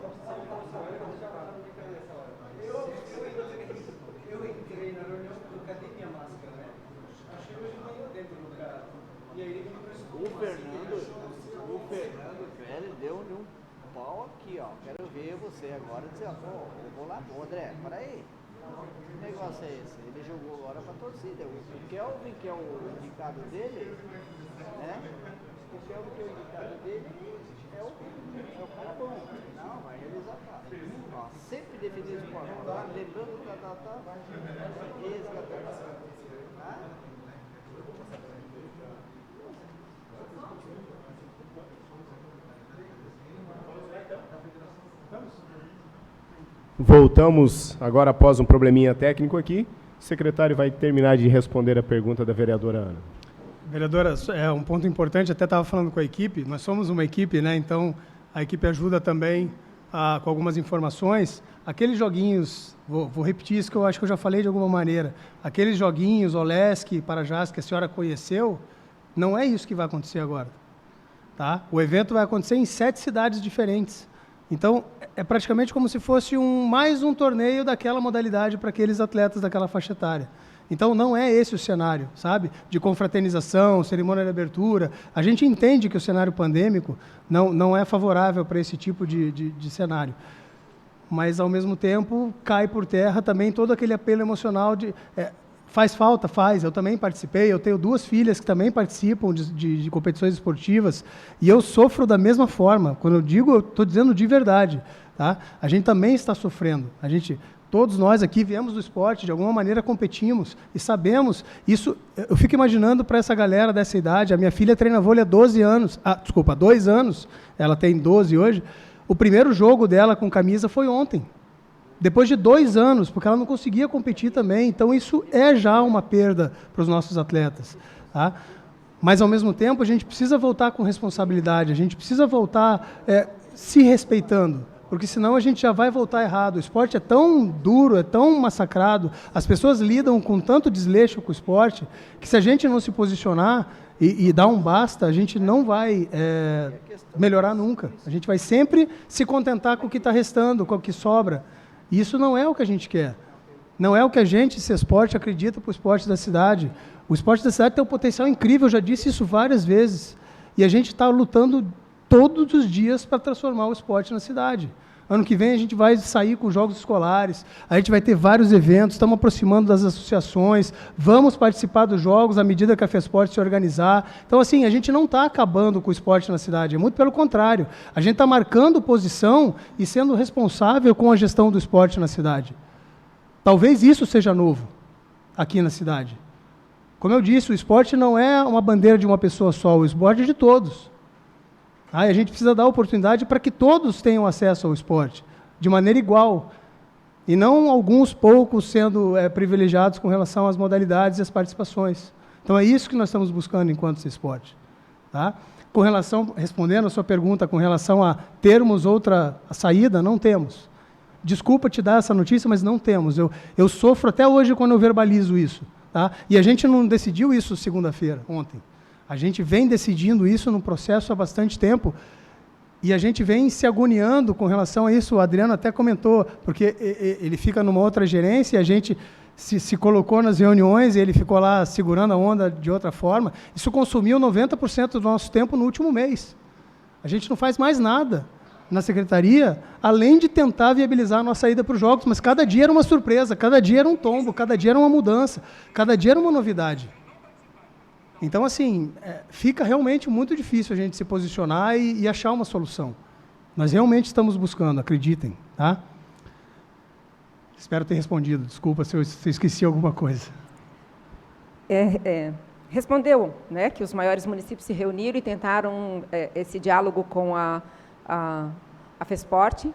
Eu entrei na reunião porque cadê minha máscara, né? Achei hoje de manhã dentro do carro. E aí ele me prestou. O Fernando, velho, deu-lhe um pau aqui, ó. Quero ver você agora dizer, ó, eu vou lá, André, para aí. Que negócio é esse? Ele jogou agora pra torcida. O Kelvin, que é o indicado dele, né? O Kelvin, que é o indicado dele, é o cara bom. Não, vai realizar, cara. Ó, sempre defender o esporte. Lembrando que Voltamos agora após um probleminha técnico aqui. O secretário vai terminar de responder a pergunta da vereadora Ana. Vereadora, é um ponto importante, até estava falando com a equipe, nós somos uma equipe, né? Então a equipe ajuda também com algumas informações. Aqueles joguinhos, vou repetir isso que eu acho que eu já falei de alguma maneira, aqueles joguinhos, Olesc, Parajás, que a senhora conheceu, não é isso que vai acontecer agora. Tá? O evento vai acontecer em 7 cidades diferentes. Então, é praticamente como se fosse mais um torneio daquela modalidade para aqueles atletas daquela faixa etária. Então, não é esse o cenário, sabe? De confraternização, cerimônia de abertura. A gente entende que o cenário pandêmico não é favorável para esse tipo de cenário. Mas, ao mesmo tempo, cai por terra também todo aquele apelo emocional de... faz falta, faz. Eu também participei. Eu tenho 2 filhas que também participam de competições esportivas e eu sofro da mesma forma. Quando eu digo, eu estou dizendo de verdade. Tá? A gente também está sofrendo. Todos nós aqui viemos do esporte, de alguma maneira competimos e sabemos isso. Eu fico imaginando para essa galera dessa idade. A minha filha treina vôlei há 2 anos. Ela tem 12 hoje. O primeiro jogo dela com camisa foi ontem. Depois de 2 anos, porque ela não conseguia competir também. Então, isso é já uma perda para os nossos atletas. Tá? Mas, ao mesmo tempo, a gente precisa voltar com responsabilidade, a gente precisa voltar se respeitando, porque senão a gente já vai voltar errado. O esporte é tão duro, é tão massacrado, as pessoas lidam com tanto desleixo com o esporte, que se a gente não se posicionar e dar um basta, a gente não vai melhorar nunca. A gente vai sempre se contentar com o que está restando, com o que sobra. E isso não é o que a gente quer. Não é o que a gente, esse esporte, acredita para o esporte da cidade. O esporte da cidade tem um potencial incrível, eu já disse isso várias vezes. E a gente está lutando todos os dias para transformar o esporte na cidade. Ano que vem a gente vai sair com jogos escolares, a gente vai ter vários eventos, estamos aproximando das associações, vamos participar dos jogos à medida que a FESPORT se organizar. Então, assim, a gente não está acabando com o esporte na cidade, é muito pelo contrário. A gente está marcando posição e sendo responsável com a gestão do esporte na cidade. Talvez isso seja novo aqui na cidade. Como eu disse, o esporte não é uma bandeira de uma pessoa só, o esporte é de todos. A gente precisa dar oportunidade para que todos tenham acesso ao esporte, de maneira igual, e não alguns poucos sendo privilegiados com relação às modalidades e às participações. Então, é isso que nós estamos buscando enquanto Esporte. Tá? Com relação, respondendo a sua pergunta, com relação a termos outra saída, não temos. Desculpa te dar essa notícia, mas não temos. Eu sofro até hoje quando eu verbalizo isso. Tá? E a gente não decidiu isso segunda-feira, ontem. A gente vem decidindo isso no processo há bastante tempo e a gente vem se agoniando com relação a isso. O Adriano até comentou, porque ele fica numa outra gerência e a gente se colocou nas reuniões e ele ficou lá segurando a onda de outra forma. Isso consumiu 90% do nosso tempo no último mês. A gente não faz mais nada na secretaria, além de tentar viabilizar a nossa saída para os jogos, mas cada dia era uma surpresa, cada dia era um tombo, cada dia era uma mudança, cada dia era uma novidade. Então, assim, fica realmente muito difícil a gente se posicionar e achar uma solução. Nós realmente estamos buscando, acreditem. Tá? Espero ter respondido. Desculpa se eu esqueci alguma coisa. Respondeu, né, que os maiores municípios se reuniram e tentaram esse diálogo com a FESPORT.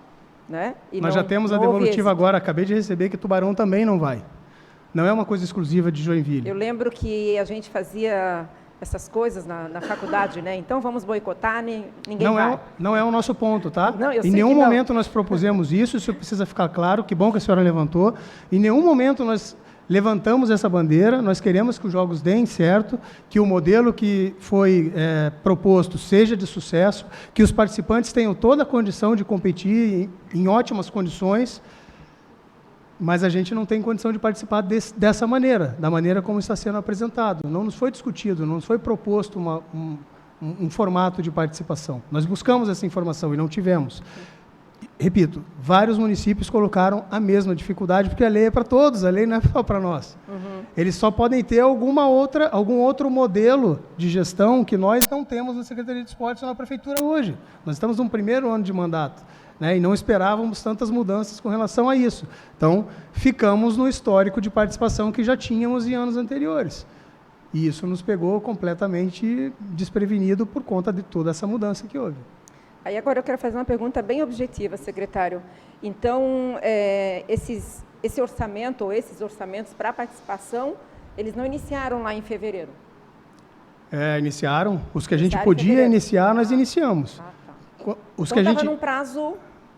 né? E Nós não- já temos a não houve devolutiva êxito. agora, acabei de receber que Tubarão também não vai. Não é uma coisa exclusiva de Joinville. Eu lembro que a gente fazia essas coisas na faculdade, né? Então vamos boicotar, ninguém vai. Não é o nosso ponto, tá? Não, eu em sei nenhum que não. momento nós propusemos isso precisa ficar claro, que bom que a senhora levantou. Em nenhum momento nós levantamos essa bandeira, nós queremos que os jogos deem certo, que o modelo que foi proposto seja de sucesso, que os participantes tenham toda a condição de competir em ótimas condições, mas a gente não tem condição de participar dessa maneira, da maneira como está sendo apresentado. Não nos foi discutido, não nos foi proposto um formato de participação. Nós buscamos essa informação e não tivemos. Repito, vários municípios colocaram a mesma dificuldade, porque a lei é para todos, a lei não é só para nós. Eles só podem ter algum outro modelo de gestão que nós não temos na Secretaria de Esportes ou na Prefeitura hoje. Nós estamos no primeiro ano de mandato, né, e não esperávamos tantas mudanças com relação a isso. Então, ficamos no histórico de participação que já tínhamos em anos anteriores. E isso nos pegou completamente desprevenido por conta de toda essa mudança que houve. Aí agora eu quero fazer uma pergunta bem objetiva, secretário. Então, esse orçamento ou esses orçamentos para participação, eles não iniciaram lá em fevereiro? Iniciaram. Os que a gente Iniciaram em podia fevereiro. iniciar, nós iniciamos. Tá. Os Então que a estava gente... num prazo...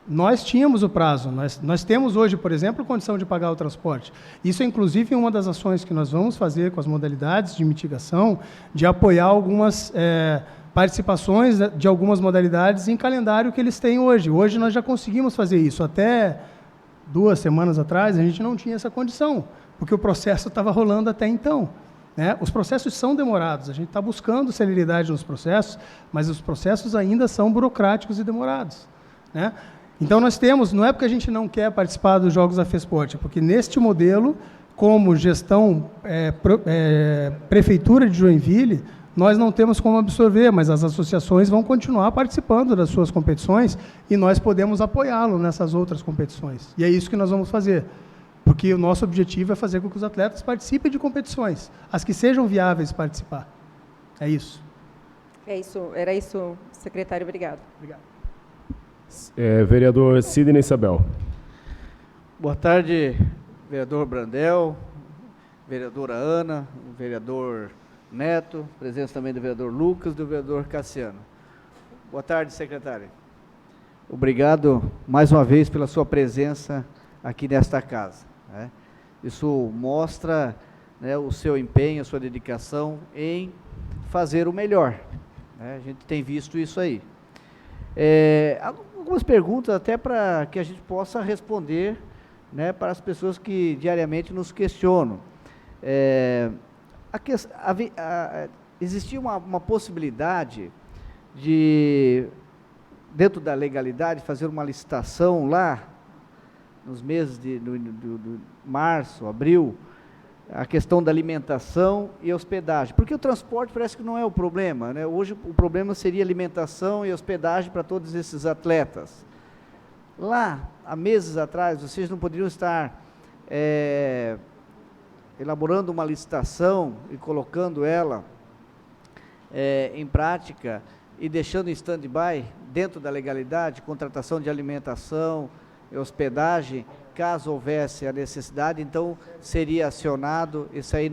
Nós tínhamos o prazo, nós temos hoje, por exemplo, condição de pagar o transporte. Isso é, inclusive, uma das ações que nós vamos fazer com as modalidades de mitigação, de apoiar algumas participações de algumas modalidades em calendário que eles têm hoje. Hoje nós já conseguimos fazer isso. Até 2 semanas atrás, a gente não tinha essa condição, porque o processo estava rolando até então, né? Os processos são demorados, a gente está buscando celeridade nos processos, mas os processos ainda são burocráticos e demorados, né? Então, nós temos, não é porque a gente não quer participar dos Jogos da FESPORT, é porque neste modelo, como gestão, Prefeitura de Joinville, nós não temos como absorver, mas as associações vão continuar participando das suas competições e nós podemos apoiá-lo nessas outras competições. E é isso que nós vamos fazer, porque o nosso objetivo é fazer com que os atletas participem de competições, as que sejam viáveis participar. É isso. Era isso, secretário. Obrigado. Obrigado. Vereador Sidney Sabel. Boa tarde, vereador Brandel, vereadora Ana, o vereador Neto, presença também do vereador Lucas e do vereador Cassiano. Boa tarde, secretário. Obrigado mais uma vez pela sua presença aqui nesta casa, né? Isso mostra, né, o seu empenho, a sua dedicação em fazer o melhor, né? A gente tem visto isso aí. Algumas perguntas até para que a gente possa responder, né, para as pessoas que diariamente nos questionam. Existia uma possibilidade de, dentro da legalidade, fazer uma licitação lá, nos meses de março, abril, a questão da alimentação e hospedagem, porque o transporte parece que não é o problema, né? Hoje o problema seria alimentação e hospedagem para todos esses atletas. Lá, há meses atrás, vocês não poderiam estar elaborando uma licitação e colocando ela em prática e deixando em stand-by, dentro da legalidade, contratação de alimentação e hospedagem, caso houvesse a necessidade, então seria acionado isso aí,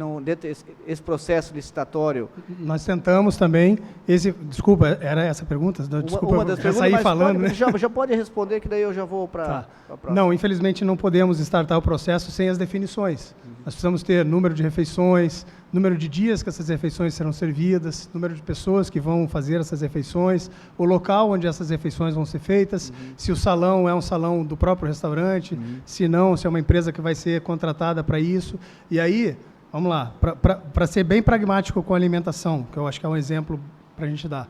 esse processo licitatório. Nós tentamos também, desculpa, era essa a pergunta? Desculpa, uma das eu perguntas, saí mas falando, pode, né? já pode responder, que daí eu já vou para a próxima. Não, infelizmente não podemos startar o processo sem as definições. Nós precisamos ter número de refeições, número de dias que essas refeições serão servidas, número de pessoas que vão fazer essas refeições, o local onde essas refeições vão ser feitas, se o salão é um salão do próprio restaurante, se não, se é uma empresa que vai ser contratada para isso. E aí, vamos lá, para ser bem pragmático com a alimentação, que eu acho que é um exemplo para a gente dar.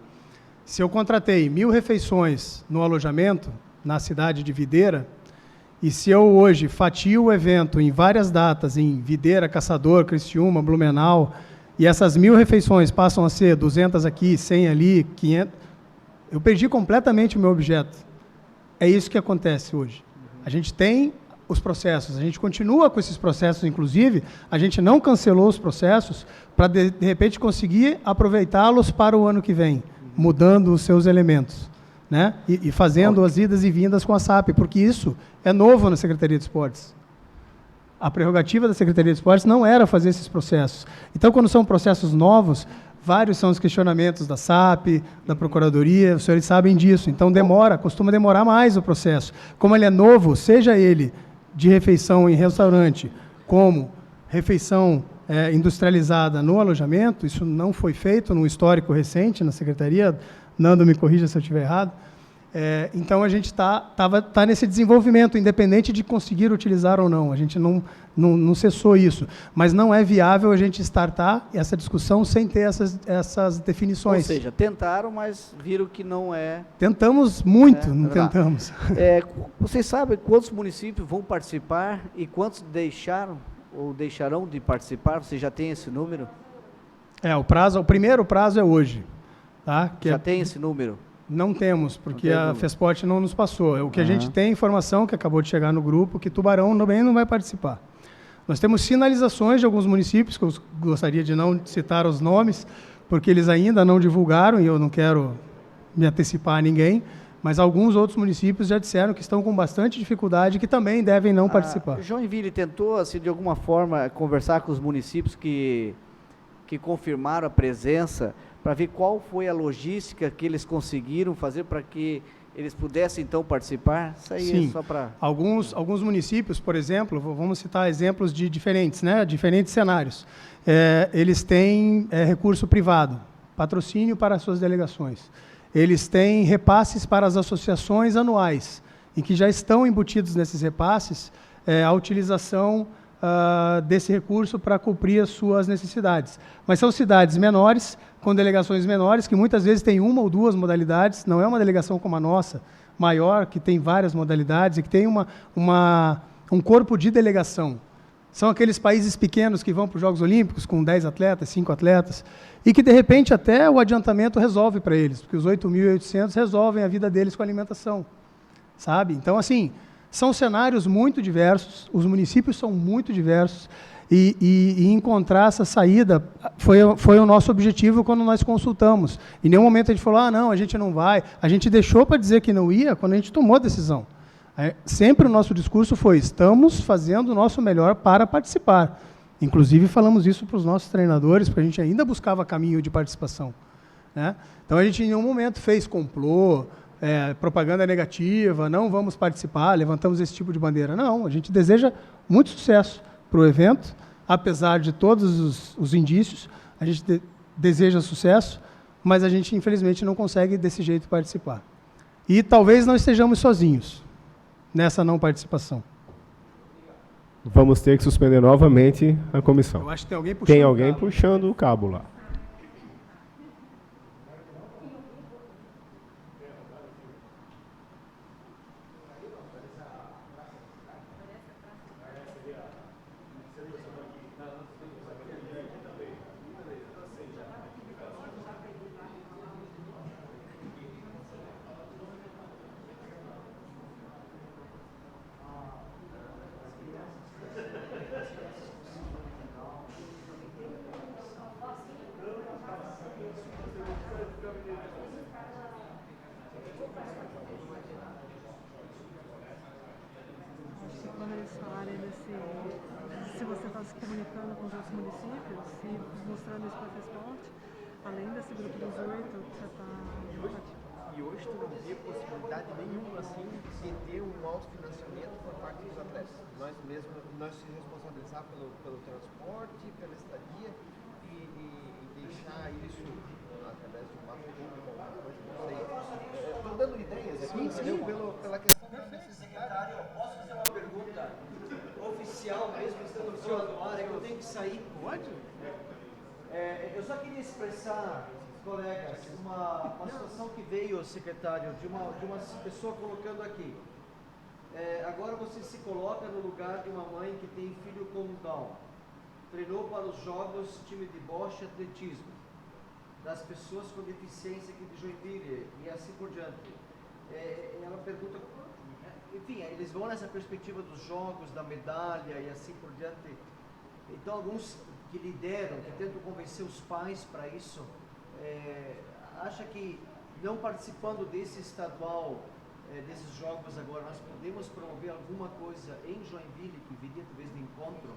Se eu contratei 1.000 refeições no alojamento, na cidade de Videira, e se eu hoje fatio o evento em várias datas, em Videira, Caçador, Criciúma, Blumenau, e essas 1.000 refeições passam a ser 200 aqui, 100 ali, 500, eu perdi completamente o meu objeto. É isso que acontece hoje. A gente tem os processos, a gente continua com esses processos, inclusive, a gente não cancelou os processos para, de repente, conseguir aproveitá-los para o ano que vem, mudando os seus elementos. né? E fazendo as idas e vindas com a SAP, porque isso é novo na Secretaria de Esportes. A prerrogativa da Secretaria de Esportes não era fazer esses processos. Então, quando são processos novos, vários são os questionamentos da SAP, da Procuradoria, os senhores sabem disso. Então, costuma demorar mais o processo. Como ele é novo, seja ele de refeição em restaurante, como refeição industrializada no alojamento, isso não foi feito num histórico recente na Secretaria, Nando me corrija se eu estiver errado. Então, a gente está nesse desenvolvimento, independente de conseguir utilizar ou não. A gente não cessou isso. Mas não é viável a gente startar essa discussão sem ter essas definições. Ou seja, tentaram, mas viram que não é... Tentamos muito, não tentamos. Vocês sabem quantos municípios vão participar e quantos deixaram ou deixarão de participar? Você já tem esse número? O primeiro prazo é hoje. Tá? Já tem esse número? Não temos, porque a FESPORT não nos passou. O que a gente tem informação, que acabou de chegar no grupo, que Tubarão também não vai participar. Nós temos sinalizações de alguns municípios, que eu gostaria de não citar os nomes, porque eles ainda não divulgaram, e eu não quero me antecipar a ninguém, mas alguns outros municípios já disseram que estão com bastante dificuldade e que também devem não participar. Joinville tentou, assim, de alguma forma, conversar com os municípios que confirmaram a presença, para ver qual foi a logística que eles conseguiram fazer para que eles pudessem, então, participar? Isso aí Sim. É só para... Alguns municípios, por exemplo, vamos citar exemplos de diferentes cenários. Eles têm recurso privado, patrocínio para suas delegações. Eles têm repasses para as associações anuais, em que já estão embutidos nesses repasses a utilização desse recurso para cumprir as suas necessidades. Mas são cidades menores, com delegações menores, que muitas vezes têm uma ou duas modalidades, não é uma delegação como a nossa, maior, que tem várias modalidades e que tem um corpo de delegação. São aqueles países pequenos que vão para os Jogos Olímpicos com 10 atletas, 5 atletas, e que, de repente, até o adiantamento resolve para eles, porque os 8.800 resolvem a vida deles com a alimentação, sabe? Então, assim, são cenários muito diversos, os municípios são muito diversos, e encontrar essa saída foi o nosso objetivo quando nós consultamos. Em nenhum momento a gente falou, não, a gente não vai. A gente deixou para dizer que não ia quando a gente tomou a decisão. Sempre o nosso discurso foi, estamos fazendo o nosso melhor para participar. Inclusive falamos isso para os nossos treinadores, porque a gente ainda buscava caminho de participação, né? Então a gente em nenhum momento fez complô, propaganda negativa, não vamos participar, levantamos esse tipo de bandeira. Não, a gente deseja muito sucesso para o evento, apesar de todos os indícios, a gente deseja sucesso, mas a gente, infelizmente, não consegue desse jeito participar. E talvez não estejamos sozinhos nessa não participação. Vamos ter que suspender novamente a comissão. Eu acho que tem alguém puxando o cabo lá. Quando eles falarem se você está se comunicando com os outros municípios e mostrando isso para a FESPORT, além desse grupo dos 8 que você está... E hoje tu não vê possibilidade nenhuma assim de ter um autofinanciamento por parte dos atletas. Nós mesmos, nós se responsabilizar pelo transporte, pela estadia e deixar isso através de um mapa público, alguma coisa, não sei. Estou dando ideias aqui, entendeu? Pela questão da necessidade. Posso fazer uma pergunta oficial mesmo, estando fora do ar, é que eu tenho que sair? Pode? Eu só queria expressar, colegas, uma situação que veio, secretário, de uma pessoa colocando aqui. Agora você se coloca no lugar de uma mãe que tem filho com Down. Treinou para os jogos, time de bocha, atletismo. Das pessoas com deficiência aqui de Joinville e assim por diante. Ela pergunta, enfim, eles vão nessa perspectiva dos jogos, da medalha e assim por diante. Então, alguns que lideram, que tentam convencer os pais para isso, acha que não participando desse estadual, desses jogos agora, nós podemos promover alguma coisa em Joinville que viria talvez de encontro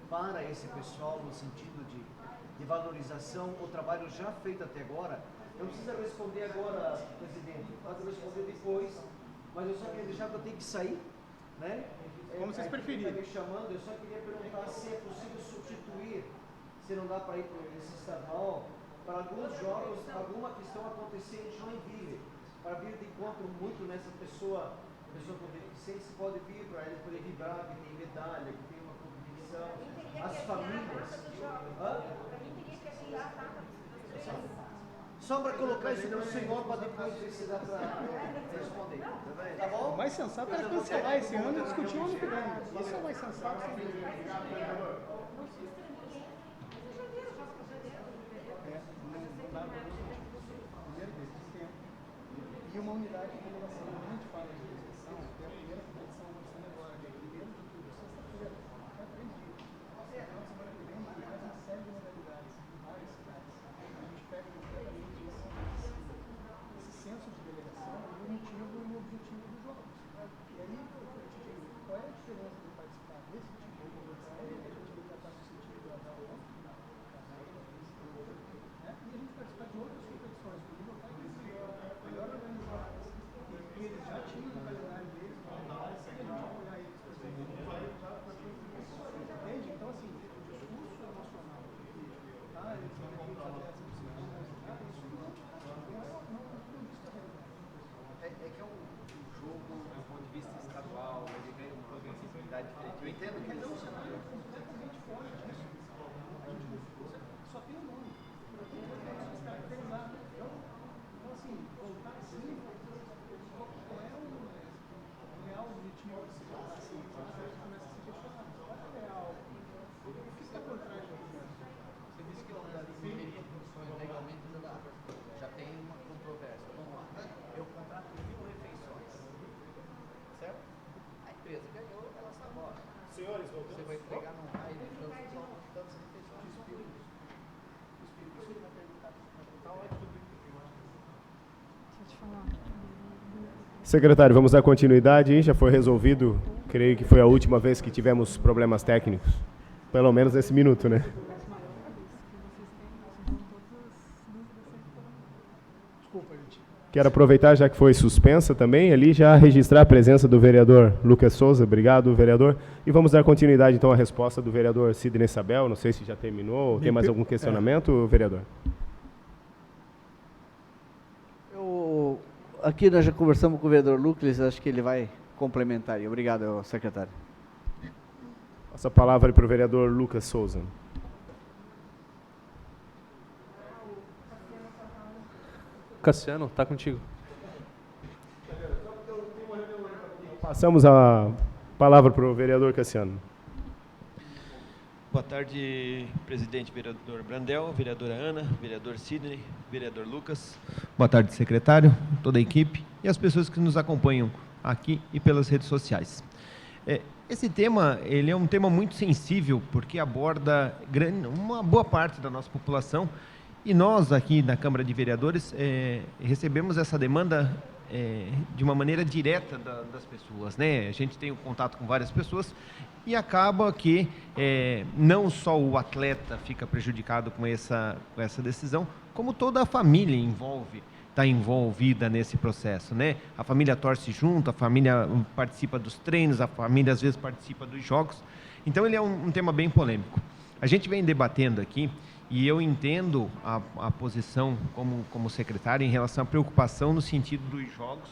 para esse pessoal no sentido de valorização, o trabalho já feito até agora? Não precisa responder agora, presidente, pode responder depois, mas eu só queria deixar que eu tenho que sair, né? Como vocês preferirem. Está me chamando, eu só queria perguntar se é possível substituir, se não dá para ir para esse estadual, para alguns jogos, alguma questão acontecer em Joinville, para vir de encontro muito nessa pessoa com deficiência, pode vir para eles poderem vibrar, que tem medalha, que tem uma competição, as famílias. Só para colocar isso para o senhor, para depois precisar para responder. Tá bom? O mais sensato era cancelar esse ano e discutir o ano que vem. Isso é o mais sensato. E uma unidade de delegação, a gente fala de delegação, que é a primeira competição acontecendo agora, que é primeiro de tudo, sexta-feira, é 3 dias. Então, semana que vem, a gente faz uma série de modalidades em várias cidades. A gente pega completamente esse senso de delegação e o objetivo dos jogos. E aí, eu te digo, qual é a diferença de participar desse tipo de competição e a gente já está suscetível a dar outro, e a gente participar de outras competições, por exemplo, melhor organizadas, que eles já tinham no calendário deles, e a gente apoiar eles para ser entende? Então, assim, o discurso emocional que eles vão ter que fazer essa disciplina, isso não diz que É que é um jogo, do ponto de vista estadual, ele ganha uma sensibilidade diferente. Eu entendo que eles não, cenário completamente fora disso. A gente só tem o nome, se caracterizar. Então, assim, voltar assim, qual é o real objetivo de se voltar assim? Você começa a se questionar, qual é o real? O que está por trás do argumento? Você disse que nas engenharias de produções legalmente já tem uma controvérsia. Vamos lá. Eu contrato 1000 refeições. Certo? A empresa ganhou, ela sai embora. Senhores, Você vai entregar num raio de tantas refeições de espíritos. Isso ele vai perguntar tal é tudo. Deixa eu te falar. Secretário, vamos dar continuidade, hein? Já foi resolvido, creio que foi a última vez que tivemos problemas técnicos, pelo menos nesse minuto, né? Desculpa, gente. Quero aproveitar, já que foi suspensa também, ali já registrar a presença do vereador Lucas Souza. Obrigado, vereador. E vamos dar continuidade, então, à resposta do vereador Sidney Sabel. Não sei se já terminou, tem mais algum questionamento, vereador? Aqui nós já conversamos com o vereador Lucas, acho que ele vai complementar. Obrigado, secretário. Passa a palavra para o vereador Lucas Souza. Cassiano, está contigo. Passamos a palavra para o vereador Cassiano. Boa tarde, presidente, vereador Brandel, vereadora Ana, vereador Sidney, vereador Lucas. Boa tarde, secretário, toda a equipe e as pessoas que nos acompanham aqui e pelas redes sociais. Esse tema, ele é um tema muito sensível, porque aborda uma boa parte da nossa população, e nós aqui na Câmara de Vereadores recebemos essa demanda de uma maneira direta das pessoas, né? A gente tem um contato com várias pessoas e acaba que não só o atleta fica prejudicado com essa decisão, como toda a família está envolvida nesse processo, né? A família torce junto, a família participa dos treinos, a família às vezes participa dos jogos. Então ele é um tema bem polêmico. A gente vem debatendo aqui e eu entendo a posição como secretário em relação à preocupação no sentido dos jogos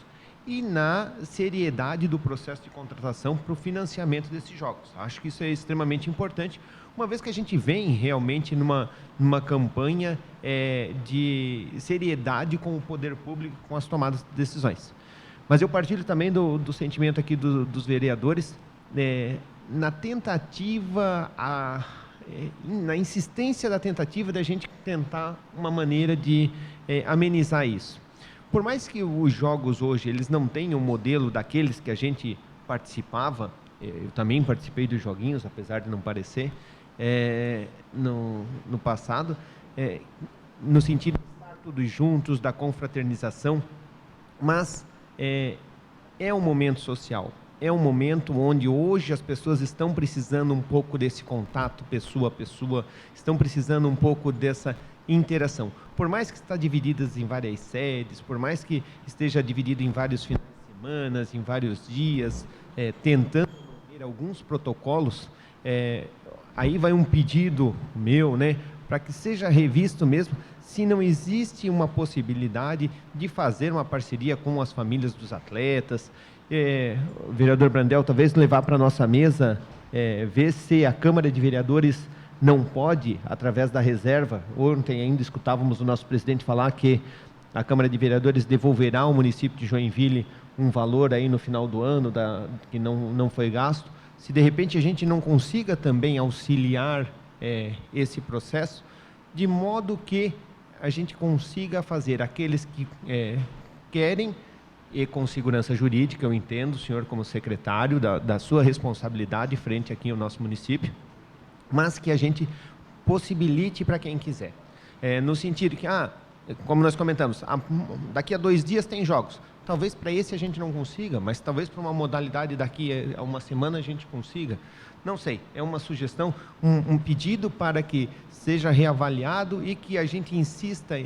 e na seriedade do processo de contratação para o financiamento desses jogos. Acho que isso é extremamente importante, uma vez que a gente vem realmente numa campanha de seriedade com o poder público, com as tomadas de decisões. Mas eu partilho também do sentimento aqui dos vereadores, na tentativa, na insistência da tentativa da gente tentar uma maneira de amenizar isso. Por mais que os jogos hoje eles não tenham um modelo daqueles que a gente participava, eu também participei dos joguinhos, apesar de não parecer, no passado, no sentido de estar todos juntos, da confraternização, mas é um momento social. É um momento onde hoje as pessoas estão precisando um pouco desse contato pessoa a pessoa, estão precisando um pouco dessa interação. Por mais que está divididas em várias sedes, por mais que esteja dividido em vários finais de semana, em vários dias, tentando manter alguns protocolos, aí vai um pedido meu, né, para que seja revisto mesmo se não existe uma possibilidade de fazer uma parceria com as famílias dos atletas. O vereador Brandel, talvez levar para a nossa mesa, ver se a Câmara de Vereadores não pode, através da reserva. Ontem ainda escutávamos o nosso presidente falar que a Câmara de Vereadores devolverá ao município de Joinville um valor aí no final do ano que não foi gasto. Se de repente a gente não consiga também auxiliar esse processo, de modo que a gente consiga fazer aqueles que querem, e com segurança jurídica, eu entendo, o senhor como secretário, da sua responsabilidade frente aqui ao nosso município, mas que a gente possibilite para quem quiser. No sentido que, como nós comentamos, daqui a 2 dias tem jogos. Talvez para esse a gente não consiga, mas talvez para uma modalidade daqui a uma semana a gente consiga. Não sei, é uma sugestão, um pedido para que seja reavaliado e que a gente insista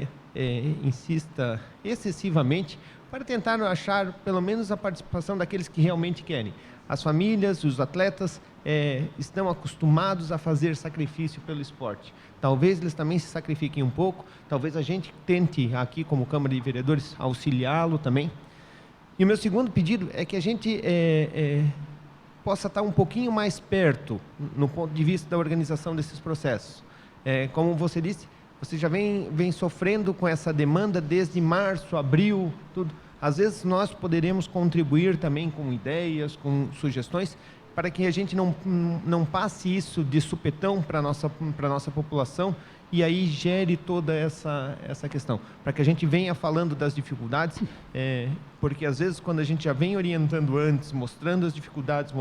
excessivamente para tentar achar pelo menos a participação daqueles que realmente querem. As famílias, os atletas estão acostumados a fazer sacrifício pelo esporte. Talvez eles também se sacrifiquem um pouco, talvez a gente tente aqui como Câmara de Vereadores auxiliá-lo também. E o meu segundo pedido é que a gente possa estar um pouquinho mais perto no ponto de vista da organização desses processos. Como você disse, você já vem sofrendo com essa demanda desde março, abril, tudo. Às vezes nós poderemos contribuir também com ideias, com sugestões, para que a gente não passe isso de supetão para a nossa população e aí gere toda essa questão. Para que a gente venha falando das dificuldades, porque às vezes quando a gente já vem orientando antes, mostrando as dificuldades,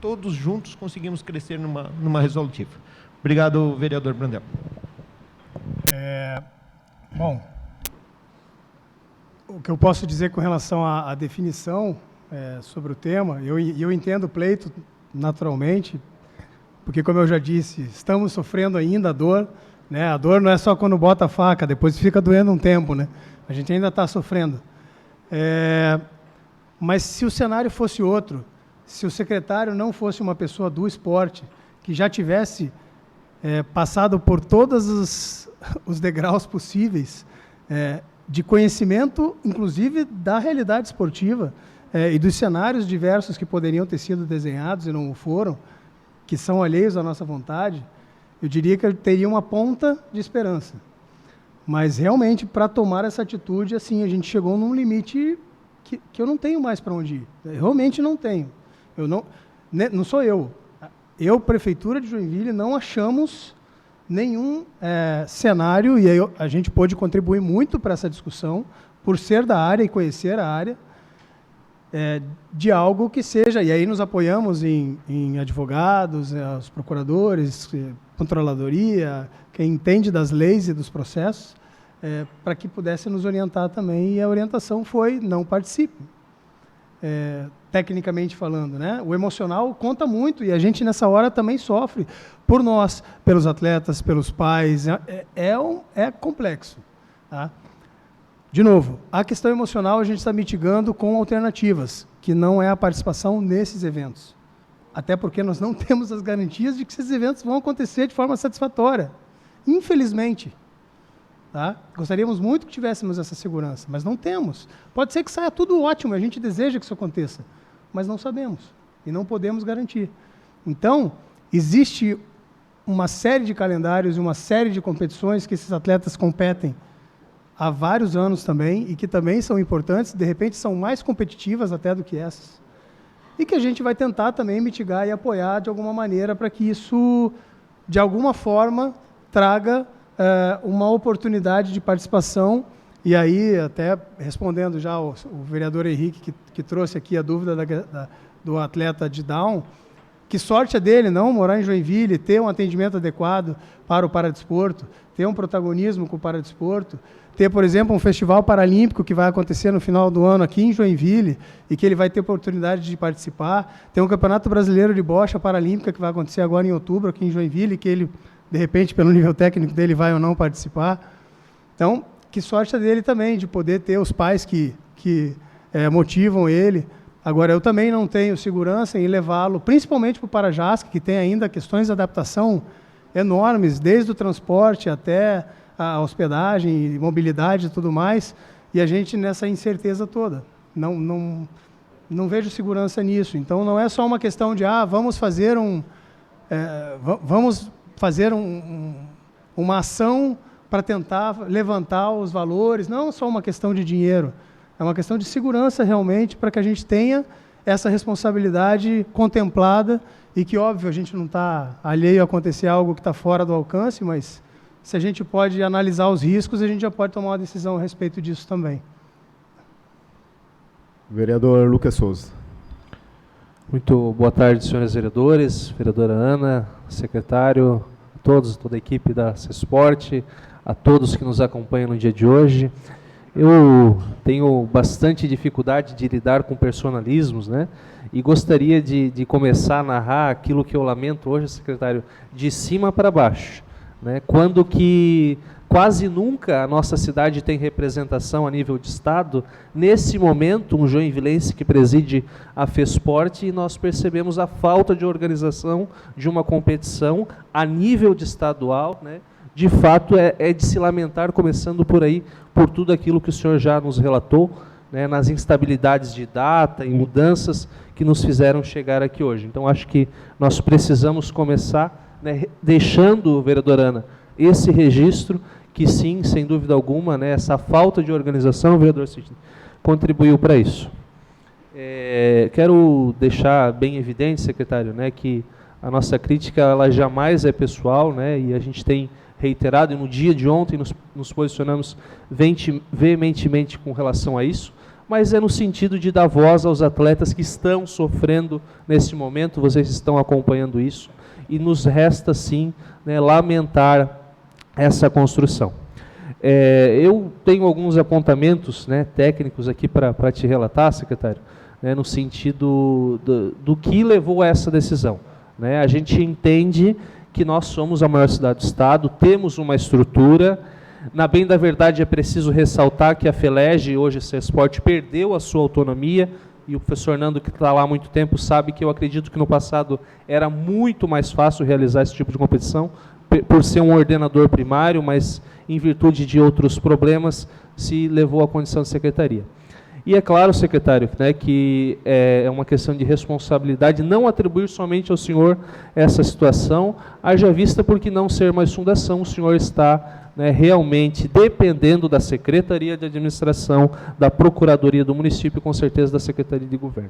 todos juntos conseguimos crescer numa resolutiva. Obrigado, vereador Brandel. Bom, o que eu posso dizer com relação à definição sobre o tema, eu entendo o pleito naturalmente, porque, como eu já disse, estamos sofrendo ainda a dor, né? A dor não é só quando bota a faca, depois fica doendo um tempo, né? A gente ainda está sofrendo. Mas se o cenário fosse outro, se o secretário não fosse uma pessoa do esporte, que já tivesse passado por todos os degraus possíveis, de conhecimento, inclusive, da realidade esportiva e dos cenários diversos que poderiam ter sido desenhados e não o foram, que são alheios à nossa vontade, eu diria que eu teria uma ponta de esperança. Mas, realmente, para tomar essa atitude, assim, a gente chegou num limite que eu não tenho mais para onde ir. Eu realmente não tenho. Não sou eu. Eu, Prefeitura de Joinville, não achamos nenhum cenário, e aí a gente pôde contribuir muito para essa discussão, por ser da área e conhecer a área, de algo que seja, e aí nos apoiamos em advogados, os procuradores, controladoria, quem entende das leis e dos processos, para que pudesse nos orientar também, e a orientação foi: não participe. Tecnicamente falando, né? O emocional conta muito, e a gente nessa hora também sofre por nós, pelos atletas, pelos pais, é complexo, tá? De novo, a questão emocional a gente está mitigando com alternativas, que não é a participação nesses eventos, até porque nós não temos as garantias de que esses eventos vão acontecer de forma satisfatória, infelizmente. Tá? Gostaríamos muito que tivéssemos essa segurança, mas não temos. Pode ser que saia tudo ótimo, a gente deseja que isso aconteça, mas não sabemos e não podemos garantir. Então, existe uma série de calendários e uma série de competições que esses atletas competem há vários anos também, e que também são importantes, de repente são mais competitivas até do que essas, e que a gente vai tentar também mitigar e apoiar de alguma maneira para que isso, de alguma forma, traga uma oportunidade de participação. E aí, até respondendo já o vereador Henrique, que trouxe aqui a dúvida do atleta de Down, que sorte é dele não morar em Joinville, ter um atendimento adequado para o paradesporto, ter um protagonismo com o paradesporto, ter, por exemplo, um festival paralímpico que vai acontecer no final do ano aqui em Joinville e que ele vai ter oportunidade de participar, ter um campeonato brasileiro de bocha paralímpica que vai acontecer agora em outubro aqui em Joinville, que ele, de repente, pelo nível técnico dele, vai ou não participar. Então, que sorte é dele também de poder ter os pais que motivam ele. Agora, eu também não tenho segurança em levá-lo, principalmente para o Parajasca, que tem ainda questões de adaptação enormes, desde o transporte até a hospedagem, mobilidade e tudo mais, e a gente nessa incerteza toda. Não vejo segurança nisso. Então, não é só uma questão de, vamos fazer uma ação para tentar levantar os valores, não só uma questão de dinheiro, é uma questão de segurança realmente, para que a gente tenha essa responsabilidade contemplada e que, óbvio, a gente não está alheio a acontecer algo que está fora do alcance, mas se a gente pode analisar os riscos, a gente já pode tomar uma decisão a respeito disso também. Vereador Lucas Souza. Muito boa tarde, senhores vereadores, vereadora Ana, secretário, toda a equipe da CESPORT, a todos que nos acompanham no dia de hoje. Eu tenho bastante dificuldade de lidar com personalismos, né? E gostaria de começar a narrar aquilo que eu lamento hoje, secretário, de cima para baixo, né? Quando que quase nunca a nossa cidade tem representação a nível de Estado, nesse momento, um joinvilense que preside a FESPORT, e nós percebemos a falta de organização de uma competição a nível de estadual, né? De fato, é de se lamentar, começando por aí, por tudo aquilo que o senhor já nos relatou, né, nas instabilidades de data e mudanças que nos fizeram chegar aqui hoje. Então, acho que nós precisamos começar, né, deixando, vereadora Ana, esse registro, que sim, sem dúvida alguma, né, essa falta de organização, vereador Sidney, contribuiu para isso. Quero deixar bem evidente, secretário, né, que a nossa crítica ela jamais é pessoal, né, e a gente tem reiterado, e no dia de ontem nos posicionamos veementemente com relação a isso, mas é no sentido de dar voz aos atletas que estão sofrendo nesse momento, vocês estão acompanhando isso, e nos resta sim, né, lamentar essa construção. Eu tenho alguns apontamentos, né, técnicos aqui para te relatar, secretário, né, no sentido do que levou a essa decisão, né? A gente entende que nós somos a maior cidade do estado, temos uma estrutura, na bem da verdade é preciso ressaltar que a FELEG, hoje a CESPORT, perdeu a sua autonomia, e o professor Nando, que está lá há muito tempo, sabe que eu acredito que no passado era muito mais fácil realizar esse tipo de competição, por ser um ordenador primário, mas em virtude de outros problemas, se levou à condição de secretaria. E é claro, secretário, né, que é uma questão de responsabilidade não atribuir somente ao senhor essa situação, haja vista porque não ser mais fundação, o senhor está, né, realmente dependendo da Secretaria de Administração, da Procuradoria do município, com certeza da Secretaria de Governo.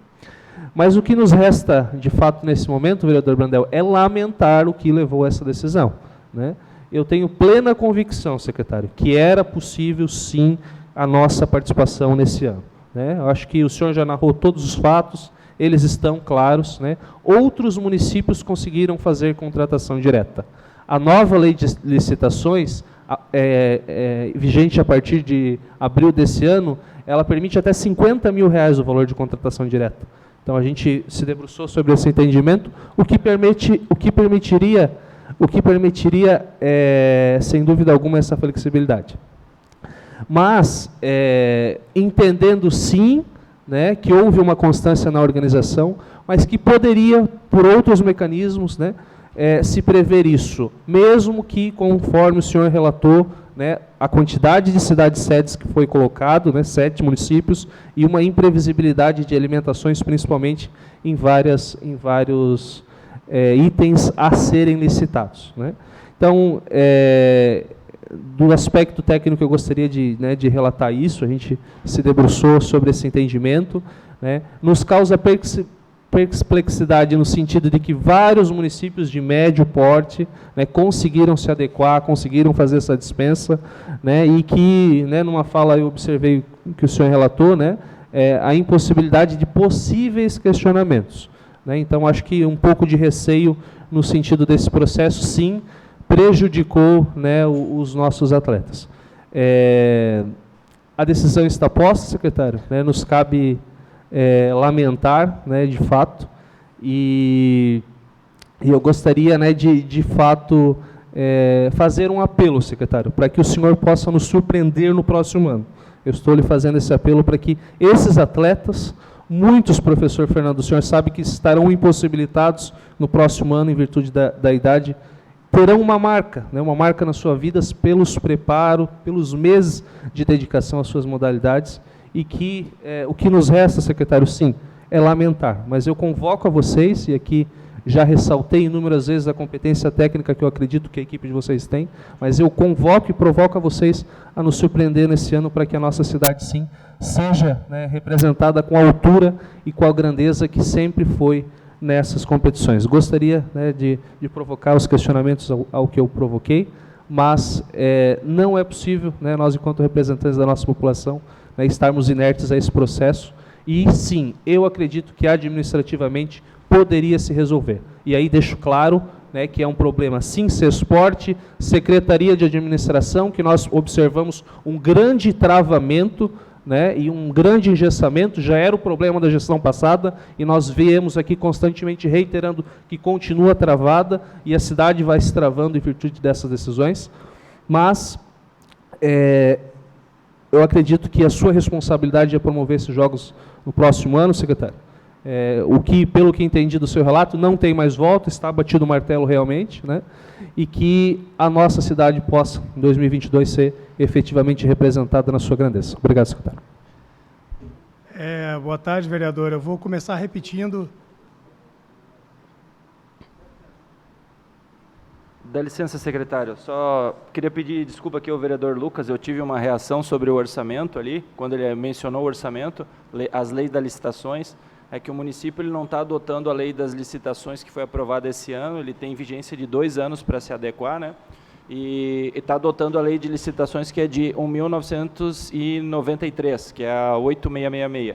Mas o que nos resta, de fato, nesse momento, vereador Brandel, é lamentar o que levou a essa decisão, né? Eu tenho plena convicção, secretário, que era possível, sim, a nossa participação nesse ano, né? Eu acho que o senhor já narrou todos os fatos, eles estão claros, né? Outros municípios conseguiram fazer contratação direta. A nova lei de licitações, vigente a partir de abril desse ano, ela permite até R$50 mil o valor de contratação direta. Então, a gente se debruçou sobre esse entendimento, o que permitiria, sem dúvida alguma, essa flexibilidade. Mas, entendendo sim, né, que houve uma constância na organização, mas que poderia, por outros mecanismos, né, se prever isso, mesmo que, conforme o senhor relatou, né, a quantidade de cidades-sedes que foi colocado, né, 7 municípios, e uma imprevisibilidade de alimentações, principalmente em vários itens a serem licitados, né. Então, do aspecto técnico, eu gostaria de relatar isso, a gente se debruçou sobre esse entendimento, né, nos causa perplexidade no sentido de que vários municípios de médio porte, né, conseguiram se adequar, conseguiram fazer essa dispensa, né, e que, né, numa fala eu observei que o senhor relatou, né, a impossibilidade de possíveis questionamentos. né? Então, acho que um pouco de receio no sentido desse processo, sim, prejudicou, né, os nossos atletas. A decisão está posta, secretário, né? Nos cabe lamentar, né, de fato, e eu gostaria, né, de fato, fazer um apelo, secretário, para que o senhor possa nos surpreender no próximo ano. Eu estou lhe fazendo esse apelo para que esses atletas, muitos, professor Fernando, o senhor sabe que estarão impossibilitados no próximo ano, em virtude da idade, terão uma marca, né, uma marca na sua vida pelos preparo, pelos meses de dedicação às suas modalidades, e que o que nos resta, secretário, sim, é lamentar. Mas eu convoco a vocês, e aqui já ressaltei inúmeras vezes a competência técnica que eu acredito que a equipe de vocês tem, mas eu convoco e provoco a vocês a nos surpreender nesse ano para que a nossa cidade, sim, seja, né, representada com a altura e com a grandeza que sempre foi nessas competições. Gostaria, né, de provocar os questionamentos ao que eu provoquei, mas não é possível, né, nós, enquanto representantes da nossa população, né, estarmos inertes a esse processo, e sim, eu acredito que administrativamente poderia se resolver. E aí deixo claro, né, que é um problema, sim, Cesporte, Secretaria de Administração, que nós observamos um grande travamento, né, e um grande engessamento, já era o problema da gestão passada, e nós viemos aqui constantemente reiterando que continua travada, e a cidade vai se travando em virtude dessas decisões, mas eu acredito que a sua responsabilidade é promover esses jogos no próximo ano, secretário. O que, pelo que entendi do seu relato, não tem mais volta, está batido o martelo realmente, né? E que a nossa cidade possa, em 2022, ser efetivamente representada na sua grandeza. Obrigado, secretário. Boa tarde, vereador. Eu vou começar repetindo. Dá licença, secretário. Só queria pedir desculpa aqui ao vereador Lucas, eu tive uma reação sobre o orçamento ali, quando ele mencionou o orçamento, as leis das licitações. É que o município ele não está adotando a lei das licitações que foi aprovada esse ano, ele tem vigência de 2 anos para se adequar, né? E está adotando a lei de licitações que é de 1993, que é a 8666.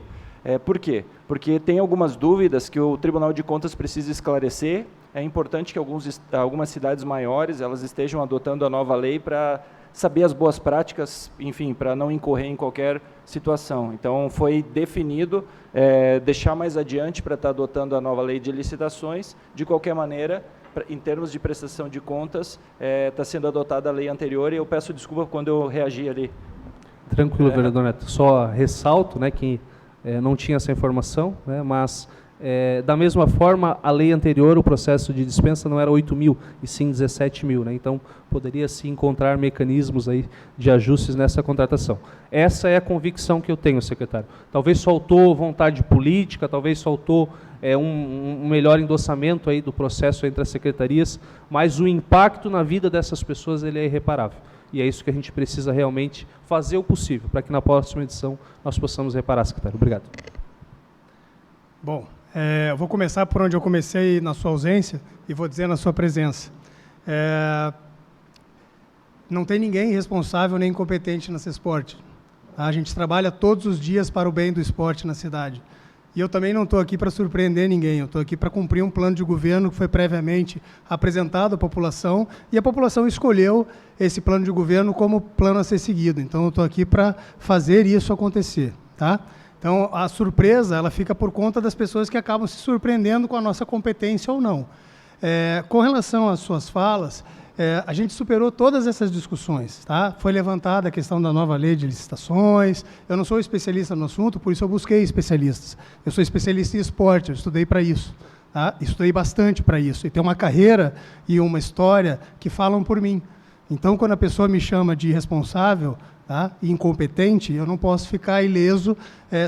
Por quê? Porque tem algumas dúvidas que o Tribunal de Contas precisa esclarecer. É importante que algumas cidades maiores elas estejam adotando a nova lei para saber as boas práticas, enfim, para não incorrer em qualquer situação. Então, foi definido deixar mais adiante para estar adotando a nova lei de licitações. De qualquer maneira, em termos de prestação de contas, está sendo adotada a lei anterior, e eu peço desculpa quando eu reagi ali. Tranquilo, vereador Neto. Só ressalto, né, que não tinha essa informação, né, mas... da mesma forma, a lei anterior, o processo de dispensa não era 8 mil, e sim 17 mil. Né? Então, poderia se encontrar mecanismos aí de ajustes nessa contratação. Essa é a convicção que eu tenho, secretário. Talvez faltou vontade política, talvez faltou um melhor endossamento aí do processo entre as secretarias, mas o impacto na vida dessas pessoas ele é irreparável. E é isso que a gente precisa realmente fazer o possível, para que na próxima edição nós possamos reparar, secretário. Obrigado. Bom, eu vou começar por onde eu comecei na sua ausência e vou dizer na sua presença. Não tem ninguém responsável nem incompetente na Cesporte. A gente trabalha todos os dias para o bem do esporte na cidade. E eu também não estou aqui para surpreender ninguém, eu estou aqui para cumprir um plano de governo que foi previamente apresentado à população, e a população escolheu esse plano de governo como plano a ser seguido. Então, eu estou aqui para fazer isso acontecer, tá? Então, a surpresa ela fica por conta das pessoas que acabam se surpreendendo com a nossa competência ou não. Com relação às suas falas, a gente superou todas essas discussões. Tá? Foi levantada a questão da nova lei de licitações. Eu não sou especialista no assunto, por isso eu busquei especialistas. Eu sou especialista em esporte, eu estudei para isso. Tá? Estudei bastante para isso. E tem uma carreira e uma história que falam por mim. Então, quando a pessoa me chama de irresponsável, tá, e incompetente, eu não posso ficar ileso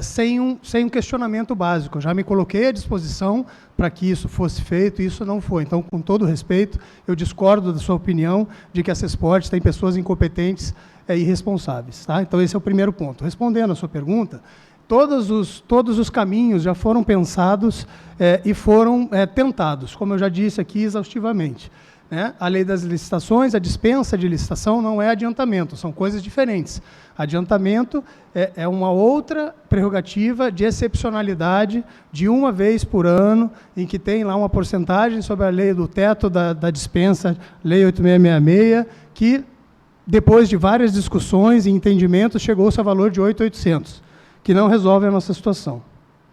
sem um questionamento básico. Eu já me coloquei à disposição para que isso fosse feito, e isso não foi. Então, com todo respeito, eu discordo da sua opinião de que a Cesporte tem pessoas incompetentes e irresponsáveis. Tá? Então, esse é o primeiro ponto. Respondendo à sua pergunta, todos os caminhos já foram pensados e foram tentados, como eu já disse aqui exaustivamente. né? A lei das licitações, a dispensa de licitação não é adiantamento, são coisas diferentes. Adiantamento é uma outra prerrogativa de excepcionalidade de uma vez por ano, em que tem lá uma porcentagem sobre a lei do teto da dispensa, lei 8666, que depois de várias discussões e entendimentos chegou-se a valor de 8.800, que não resolve a nossa situação.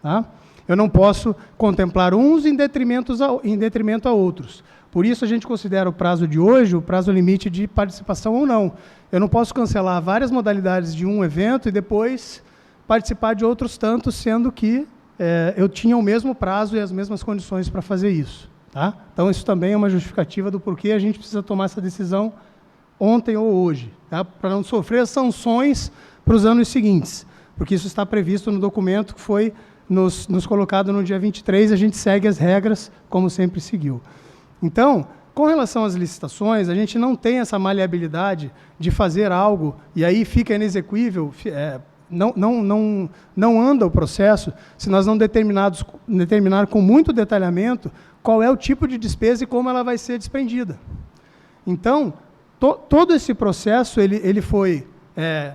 Tá? Eu não posso contemplar uns em detrimento a outros. Por isso, a gente considera o prazo de hoje o prazo limite de participação ou não. Eu não posso cancelar várias modalidades de um evento e depois participar de outros tantos, sendo que eu tinha o mesmo prazo e as mesmas condições para fazer isso. Tá? Então, isso também é uma justificativa do porquê a gente precisa tomar essa decisão ontem ou hoje, tá? Para não sofrer sanções para os anos seguintes, porque isso está previsto no documento que foi nos colocado no dia 23, a gente segue as regras como sempre seguiu. Então, com relação às licitações, a gente não tem essa maleabilidade de fazer algo e aí fica inexequível, não anda o processo se nós não determinar com muito detalhamento qual é o tipo de despesa e como ela vai ser desprendida. Então, todo esse processo ele foi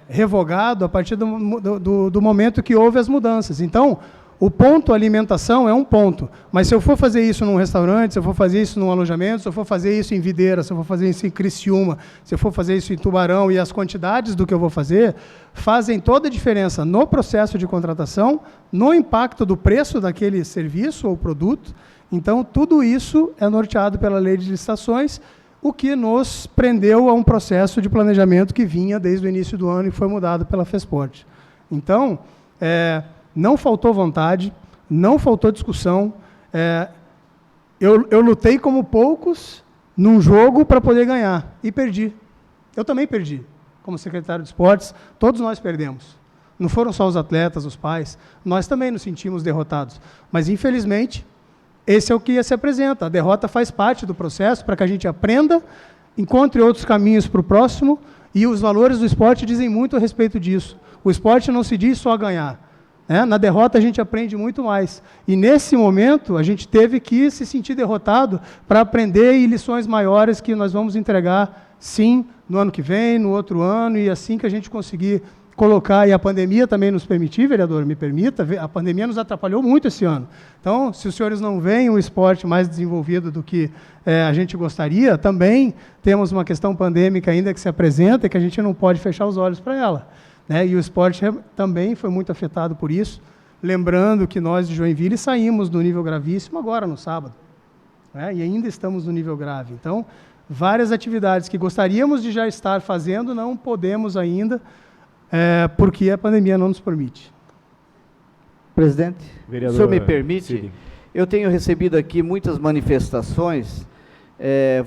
revogado a partir do momento que houve as mudanças. Então, o ponto alimentação é um ponto, mas se eu for fazer isso num restaurante, se eu for fazer isso num alojamento, se eu for fazer isso em Videira, se eu for fazer isso em Criciúma, se eu for fazer isso em Tubarão, e as quantidades do que eu vou fazer, fazem toda a diferença no processo de contratação, no impacto do preço daquele serviço ou produto. Então, tudo isso é norteado pela lei de licitações, o que nos prendeu a um processo de planejamento que vinha desde o início do ano e foi mudado pela FESPORT. Então, não faltou vontade, não faltou discussão. Eu lutei como poucos num jogo para poder ganhar e perdi. Eu também perdi, como secretário de esportes, todos nós perdemos. Não foram só os atletas, os pais, nós também nos sentimos derrotados. Mas, infelizmente, esse é o que se apresenta. A derrota faz parte do processo para que a gente aprenda, encontre outros caminhos para o próximo, e os valores do esporte dizem muito a respeito disso. O esporte não se diz só ganhar. Na derrota a gente aprende muito mais. E nesse momento a gente teve que se sentir derrotado para aprender e lições maiores que nós vamos entregar, sim, no ano que vem, no outro ano, e assim que a gente conseguir colocar, e a pandemia também nos permitir, vereador, me permita, a pandemia nos atrapalhou muito esse ano. Então, se os senhores não veem um esporte mais desenvolvido do que a gente gostaria, também temos uma questão pandêmica ainda que se apresenta e que a gente não pode fechar os olhos para ela. E o esporte também foi muito afetado por isso, lembrando que nós de Joinville saímos do nível gravíssimo agora no sábado, e ainda estamos no nível grave. Então, várias atividades que gostaríamos de já estar fazendo, não podemos ainda, porque a pandemia não nos permite. Presidente, Vereador, o senhor me permite? Cid. Eu tenho recebido aqui muitas manifestações,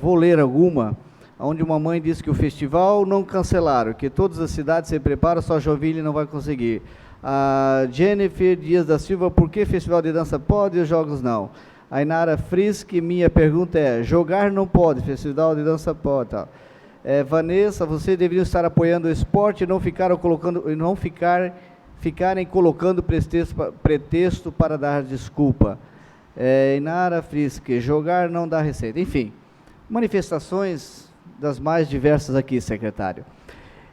vou ler alguma, onde uma mãe disse que o festival não cancelaram, que todas as cidades se preparam, só Joinville não vai conseguir. A Jennifer Dias da Silva, por que festival de dança pode e os jogos não? A Inara Frisk, minha pergunta é, jogar não pode, festival de dança pode. Tá. Vanessa, você deveria estar apoiando o esporte e não ficarem colocando pretexto para dar desculpa. Inara Frisk, jogar não dá receita. Enfim, manifestações das mais diversas aqui, secretário.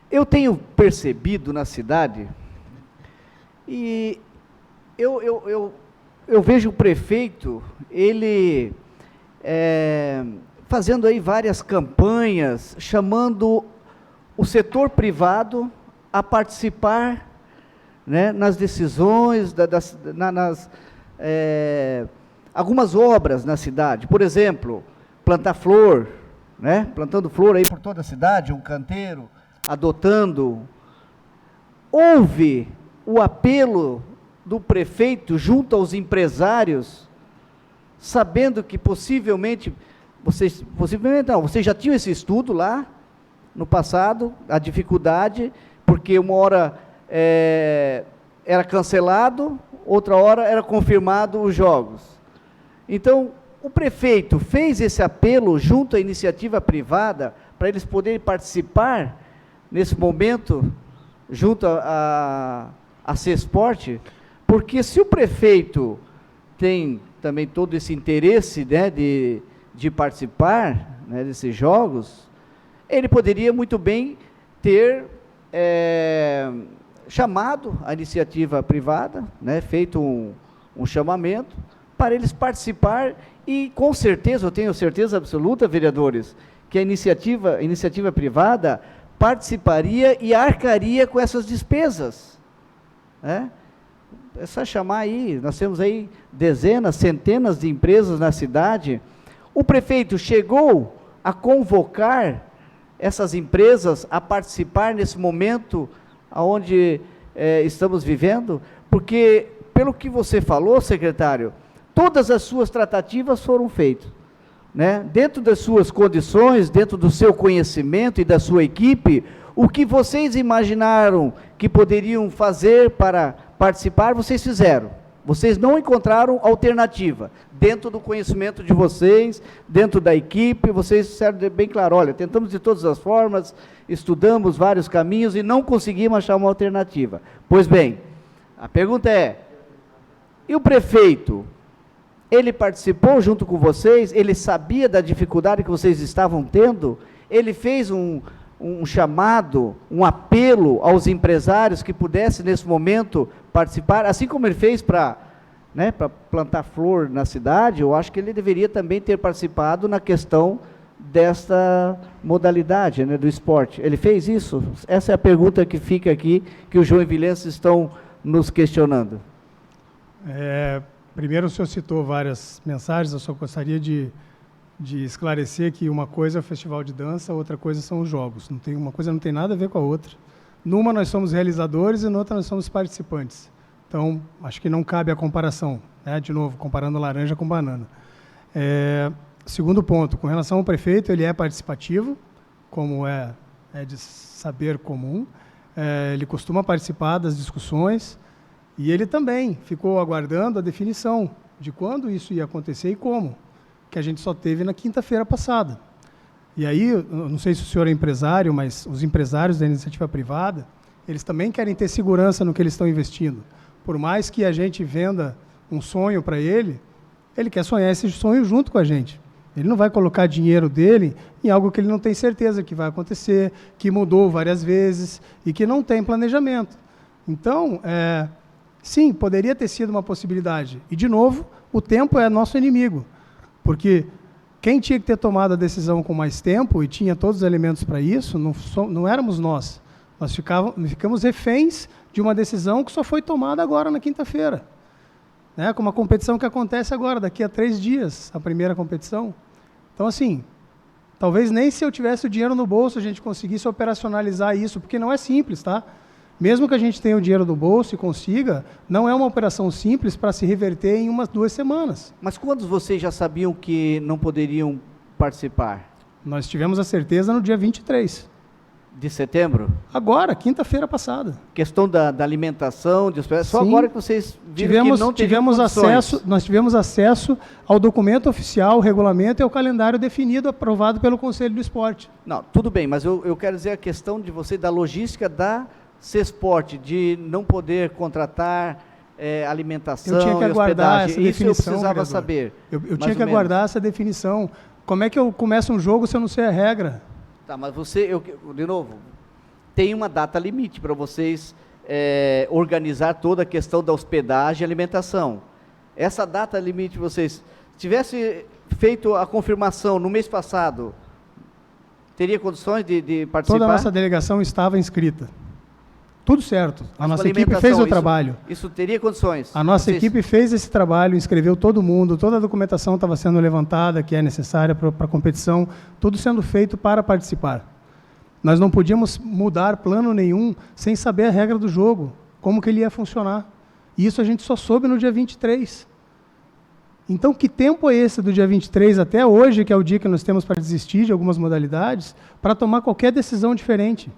Eu tenho percebido na cidade, e eu vejo o prefeito, ele fazendo aí várias campanhas, chamando o setor privado a participar, nas decisões, algumas obras na cidade. Por exemplo, plantar flor, plantando flor aí por toda a cidade, um canteiro, adotando. Houve o apelo do prefeito junto aos empresários, sabendo que possivelmente vocês já tinham esse estudo lá no passado, a dificuldade, porque uma hora era cancelado, outra hora era confirmado os jogos. Então, o prefeito fez esse apelo junto à iniciativa privada para eles poderem participar nesse momento junto à CESPORT, porque se o prefeito tem também todo esse interesse de participar, né, desses jogos, ele poderia muito bem ter chamado a iniciativa privada, né, feito um chamamento para eles participar e, com certeza, eu tenho certeza absoluta, vereadores, que a iniciativa privada participaria e arcaria com essas despesas, né? É só chamar aí, nós temos aí dezenas, centenas de empresas na cidade. O prefeito chegou a convocar essas empresas a participar nesse momento onde estamos vivendo? Porque, pelo que você falou, secretário, todas as suas tratativas foram feitas, né? Dentro das suas condições, dentro do seu conhecimento e da sua equipe, o que vocês imaginaram que poderiam fazer para participar, vocês fizeram. Vocês não encontraram alternativa. Dentro do conhecimento de vocês, dentro da equipe, vocês disseram bem claro, olha, tentamos de todas as formas, estudamos vários caminhos e não conseguimos achar uma alternativa. Pois bem, a pergunta é, e o prefeito, ele participou junto com vocês? Ele sabia da dificuldade que vocês estavam tendo? Ele fez um chamado, um apelo aos empresários que pudessem, nesse momento, participar, assim como ele fez para plantar flor na cidade. Eu acho que ele deveria também ter participado na questão desta modalidade, né, do esporte. Ele fez isso? Essa é a pergunta que fica aqui, que os joinvilenses estão nos questionando. Primeiro, o senhor citou várias mensagens, eu só gostaria de esclarecer que uma coisa é o festival de dança, outra coisa são os jogos. Uma coisa não tem nada a ver com a outra. Numa nós somos realizadores e noutra nós somos participantes. Então, acho que não cabe a comparação, né? De novo, comparando laranja com banana. Segundo ponto, com relação ao prefeito, ele é participativo, como é de saber comum. Ele costuma participar das discussões e ele também ficou aguardando a definição de quando isso ia acontecer e como, que a gente só teve na quinta-feira passada. E aí, eu não sei se o senhor é empresário, mas os empresários da iniciativa privada, eles também querem ter segurança no que eles estão investindo. Por mais que a gente venda um sonho para ele quer sonhar esse sonho junto com a gente. Ele não vai colocar dinheiro dele em algo que ele não tem certeza que vai acontecer, que mudou várias vezes e que não tem planejamento. Então, sim, poderia ter sido uma possibilidade. E, de novo, o tempo é nosso inimigo. Porque quem tinha que ter tomado a decisão com mais tempo e tinha todos os elementos para isso, não éramos nós. Nós ficamos reféns de uma decisão que só foi tomada agora na quinta-feira. Né? Com uma competição que acontece agora, daqui a 3 dias, a primeira competição. Então, assim, talvez nem se eu tivesse o dinheiro no bolso a gente conseguisse operacionalizar isso, porque não é simples, tá? Mesmo que a gente tenha o dinheiro no bolso e consiga, não é uma operação simples para se reverter em 1-2 semanas. Mas quando vocês já sabiam que não poderiam participar? Nós tivemos a certeza no dia 23. De setembro? Agora, quinta-feira passada. Questão da alimentação, só agora que vocês viram que não tivemos acesso. Nós tivemos acesso ao documento oficial, o regulamento e ao calendário definido, aprovado pelo Conselho do Esporte. Não, tudo bem, mas eu quero dizer a questão de você, da logística da CESPORT, de não poder contratar alimentação, eu tinha que aguardar essa definição, isso eu precisava vereador. Saber. Eu tinha que aguardar essa definição. Como é que eu começo um jogo se eu não sei a regra? Tá, mas de novo, tem uma data limite para vocês organizar toda a questão da hospedagem e alimentação. Essa data limite, vocês tivesse feito a confirmação no mês passado, teria condições de participar? Toda a nossa delegação estava inscrita. Tudo certo. A nossa equipe fez o trabalho. Isso teria condições? A nossa equipe fez esse trabalho, inscreveu todo mundo, toda a documentação estava sendo levantada, que é necessária para a competição, tudo sendo feito para participar. Nós não podíamos mudar plano nenhum sem saber a regra do jogo, como que ele ia funcionar. E isso a gente só soube no dia 23. Então, que tempo é esse do dia 23 até hoje, que é o dia que nós temos para desistir de algumas modalidades, para tomar qualquer decisão diferente?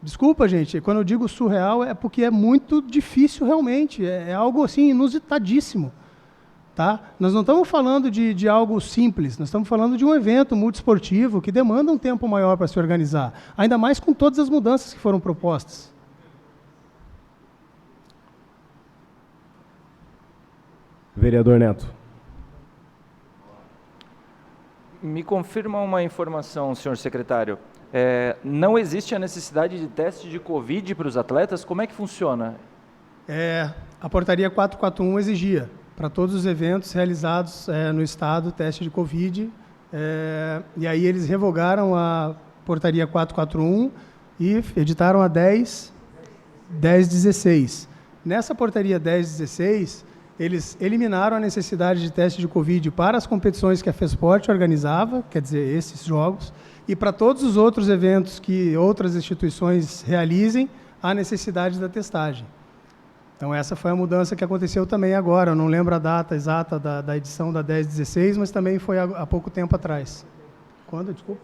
Desculpa, gente, quando eu digo surreal é porque é muito difícil realmente, é algo assim inusitadíssimo. Tá? Nós não estamos falando de algo simples, nós estamos falando de um evento multiesportivo que demanda um tempo maior para se organizar, ainda mais com todas as mudanças que foram propostas. Vereador Neto. Me confirma uma informação, senhor secretário. Não existe a necessidade de teste de Covid para os atletas? Como é que funciona? A portaria 441 exigia para todos os eventos realizados no Estado teste de Covid, e aí eles revogaram a portaria 441 e editaram a 1016. Nessa portaria 1016, eles eliminaram a necessidade de teste de Covid para as competições que a FESPORT organizava, quer dizer, esses jogos, e para todos os outros eventos que outras instituições realizem, a necessidade da testagem. Então, essa foi a mudança que aconteceu também agora. Eu não lembro a data exata da edição da 1016, mas também foi há pouco tempo atrás. Quando, desculpa?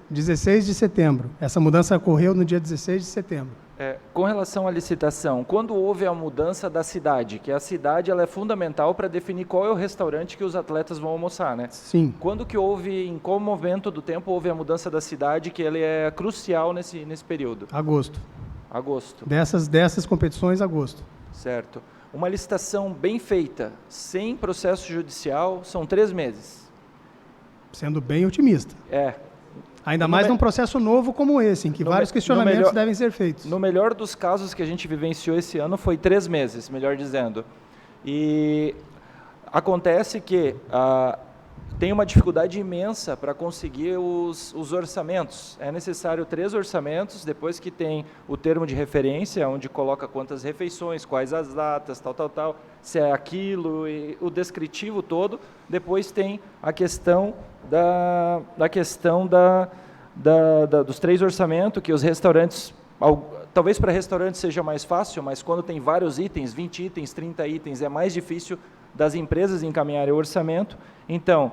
16 de setembro. Essa mudança ocorreu no dia 16 de setembro. Com relação à licitação, quando houve a mudança da cidade, que a cidade ela é fundamental para definir qual é o restaurante que os atletas vão almoçar, né? Sim. Quando que houve, em qual momento do tempo houve a mudança da cidade, que ele é crucial nesse período? Agosto. Agosto. Dessas competições, agosto. Certo. Uma licitação bem feita, sem processo judicial, são 3 meses. Sendo bem otimista. Ainda mais num processo novo como esse, em que vários questionamentos devem ser feitos. No melhor dos casos que a gente vivenciou esse ano foi 3 meses, melhor dizendo. E acontece que tem uma dificuldade imensa para conseguir os orçamentos. É necessário 3 orçamentos, depois que tem o termo de referência, onde coloca quantas refeições, quais as datas, tal, se é aquilo, e o descritivo todo. Depois tem a questão dos 3 orçamentos, que os restaurantes, talvez para restaurantes seja mais fácil, mas quando tem vários itens, 20 itens, 30 itens, é mais difícil das empresas encaminharem o orçamento. Então,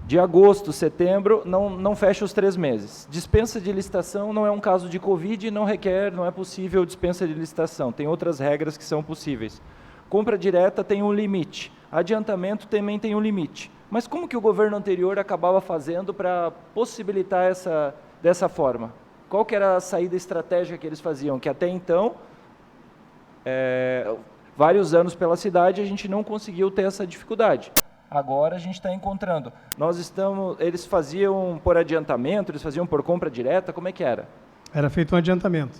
de agosto, setembro, não fecha os 3 meses. Dispensa de licitação não é um caso de Covid, não é possível dispensa de licitação, tem outras regras que são possíveis. Compra direta tem um limite, adiantamento também tem um limite. Mas como que o governo anterior acabava fazendo para possibilitar dessa forma? Qual que era a saída estratégica que eles faziam? Que até então, vários anos pela cidade, a gente não conseguiu ter essa dificuldade. Agora a gente está encontrando. Eles faziam por adiantamento, eles faziam por compra direta, como é que era? Era feito um adiantamento.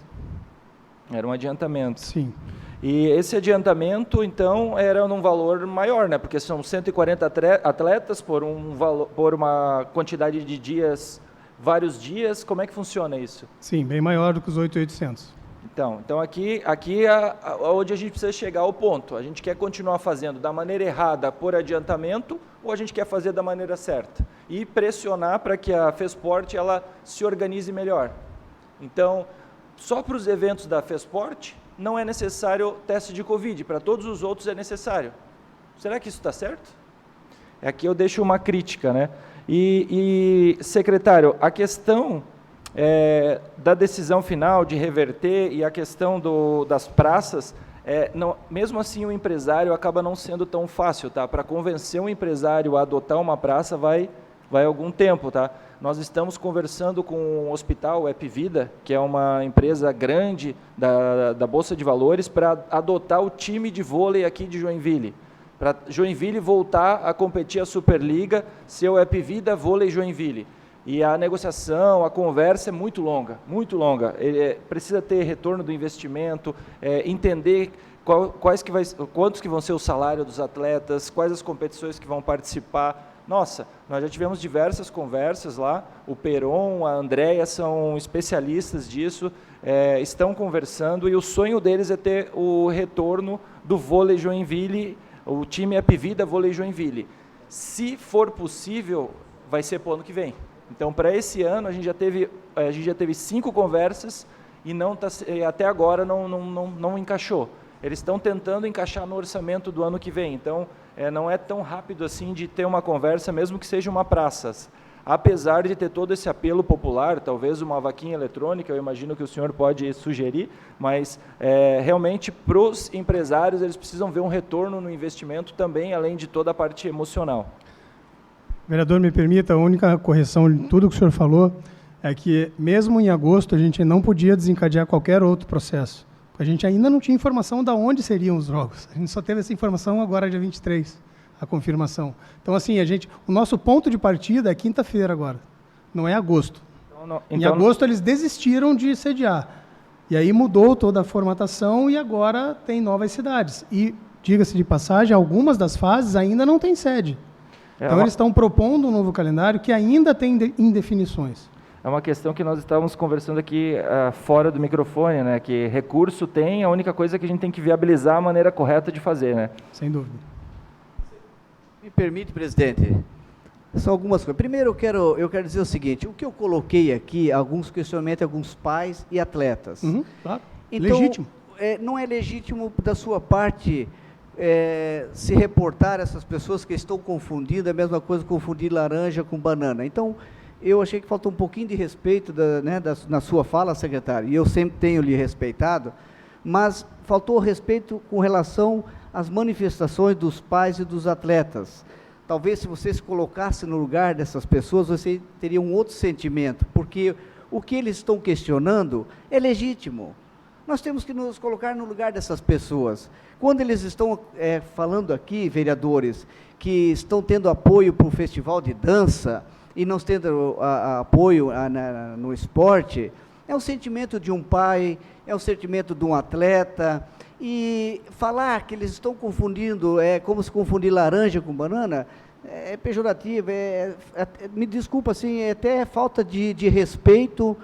Era um adiantamento. Sim. E esse adiantamento, então, era num valor maior, né? Porque são 140 atletas por uma quantidade de dias, vários dias. Como é que funciona isso? Sim, bem maior do que os 8.800. Então aqui é onde a gente precisa chegar ao ponto. A gente quer continuar fazendo da maneira errada por adiantamento ou a gente quer fazer da maneira certa? E pressionar para que a FESPORT ela se organize melhor. Então, só para os eventos da FESPORT não é necessário teste de Covid, para todos os outros é necessário. Será que isso está certo? Aqui eu deixo uma crítica, né? E secretário, a questão da decisão final de reverter e a questão das praças, mesmo assim o empresário acaba não sendo tão fácil, tá? Para convencer um empresário a adotar uma praça vai algum tempo, tá? Nós estamos conversando com o hospital Epvida, que é uma empresa grande da Bolsa de Valores, para adotar o time de vôlei aqui de Joinville. Para Joinville voltar a competir a Superliga, ser o Epvida Vôlei Joinville. E a negociação, a conversa é muito longa, muito longa. Precisa ter retorno do investimento, entender quantos que vão ser o salário dos atletas, quais as competições que vão participar. Nossa, nós já tivemos diversas conversas lá, o Peron, a Andréia são especialistas disso, estão conversando e o sonho deles é ter o retorno do vôlei Joinville, o time Epvida Vôlei Joinville. Se for possível, vai ser para o ano que vem. Então, para esse ano, a gente já teve 5 conversas e até agora não encaixou. Eles estão tentando encaixar no orçamento do ano que vem. Então, não é tão rápido assim de ter uma conversa, mesmo que seja uma praça. Apesar de ter todo esse apelo popular, talvez uma vaquinha eletrônica, eu imagino que o senhor pode sugerir, mas realmente para os empresários eles precisam ver um retorno no investimento também, além de toda a parte emocional. Vereador, me permita, a única correção de tudo que o senhor falou é que mesmo em agosto a gente não podia desencadear qualquer outro processo. A gente ainda não tinha informação de onde seriam os jogos. A gente só teve essa informação agora, dia 23. a confirmação. Então, assim, o nosso ponto de partida é quinta-feira agora, não é agosto. Em agosto eles desistiram de sediar. E aí mudou toda a formatação e agora tem novas cidades. E, diga-se de passagem, algumas das fases ainda não têm sede. Então eles estão propondo um novo calendário que ainda tem indefinições. É uma questão que nós estávamos conversando aqui fora do microfone, né? Que recurso tem, a única coisa é que a gente tem que viabilizar a maneira correta de fazer, né? Sem dúvida. Me permite, presidente, só algumas coisas. Primeiro, eu quero dizer o seguinte, o que eu coloquei aqui, alguns questionamentos, alguns pais e atletas. Claro, então, legítimo. Não é legítimo da sua parte se reportar essas pessoas que estão confundindo, é a mesma coisa confundir laranja com banana. Então, eu achei que faltou um pouquinho de respeito na sua fala, secretário, e eu sempre tenho lhe respeitado, mas faltou respeito com relação às manifestações dos pais e dos atletas. Talvez se você se colocasse no lugar dessas pessoas, você teria um outro sentimento, porque o que eles estão questionando é legítimo. Nós temos que nos colocar no lugar dessas pessoas. Quando eles estão falando aqui, vereadores, que estão tendo apoio para o festival de dança e não tendo apoio no esporte, é o sentimento de um pai, é o sentimento de um atleta, e falar que eles estão confundindo, como se confundir laranja com banana, é pejorativo, me desculpa, assim, é até falta de respeito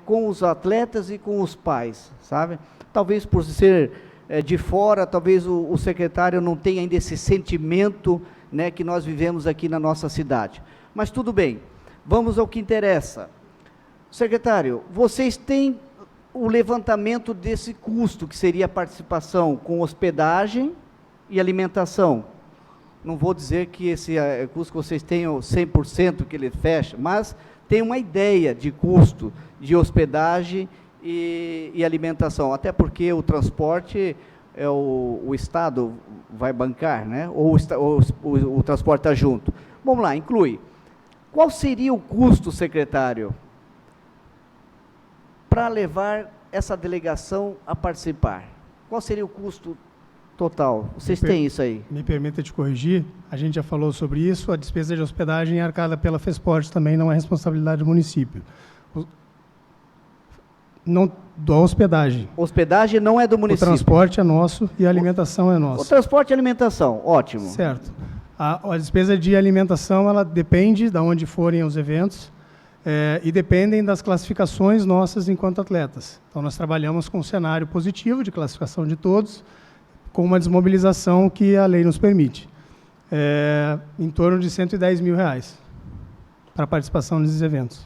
com os atletas e com os pais, sabe? Talvez por ser de fora, talvez o secretário não tenha ainda esse sentimento, né, que nós vivemos aqui na nossa cidade. Mas tudo bem, vamos ao que interessa. Secretário, vocês têm o levantamento desse custo, que seria a participação com hospedagem e alimentação. Não vou dizer que esse custo que vocês tenham 100% que ele fecha, mas tem uma ideia de custo de hospedagem e alimentação, até porque o transporte o Estado vai bancar, né? Ou o transporte está junto. Vamos lá, inclui. Qual seria o custo, secretário, para levar essa delegação a participar? Qual seria o custo total? Vocês têm isso aí? Me permita te corrigir, a gente já falou sobre isso, a despesa de hospedagem é arcada pela FESPORT, também não é responsabilidade do município. Não, da hospedagem. Hospedagem não é do município. O transporte é nosso e a alimentação é nossa. O transporte e alimentação, ótimo. Certo. A despesa de alimentação, ela depende de onde forem os eventos, e dependem das classificações nossas enquanto atletas. Então, nós trabalhamos com um cenário positivo de classificação de todos, com uma desmobilização que a lei nos permite. Em torno de R$110 mil para a participação nesses eventos.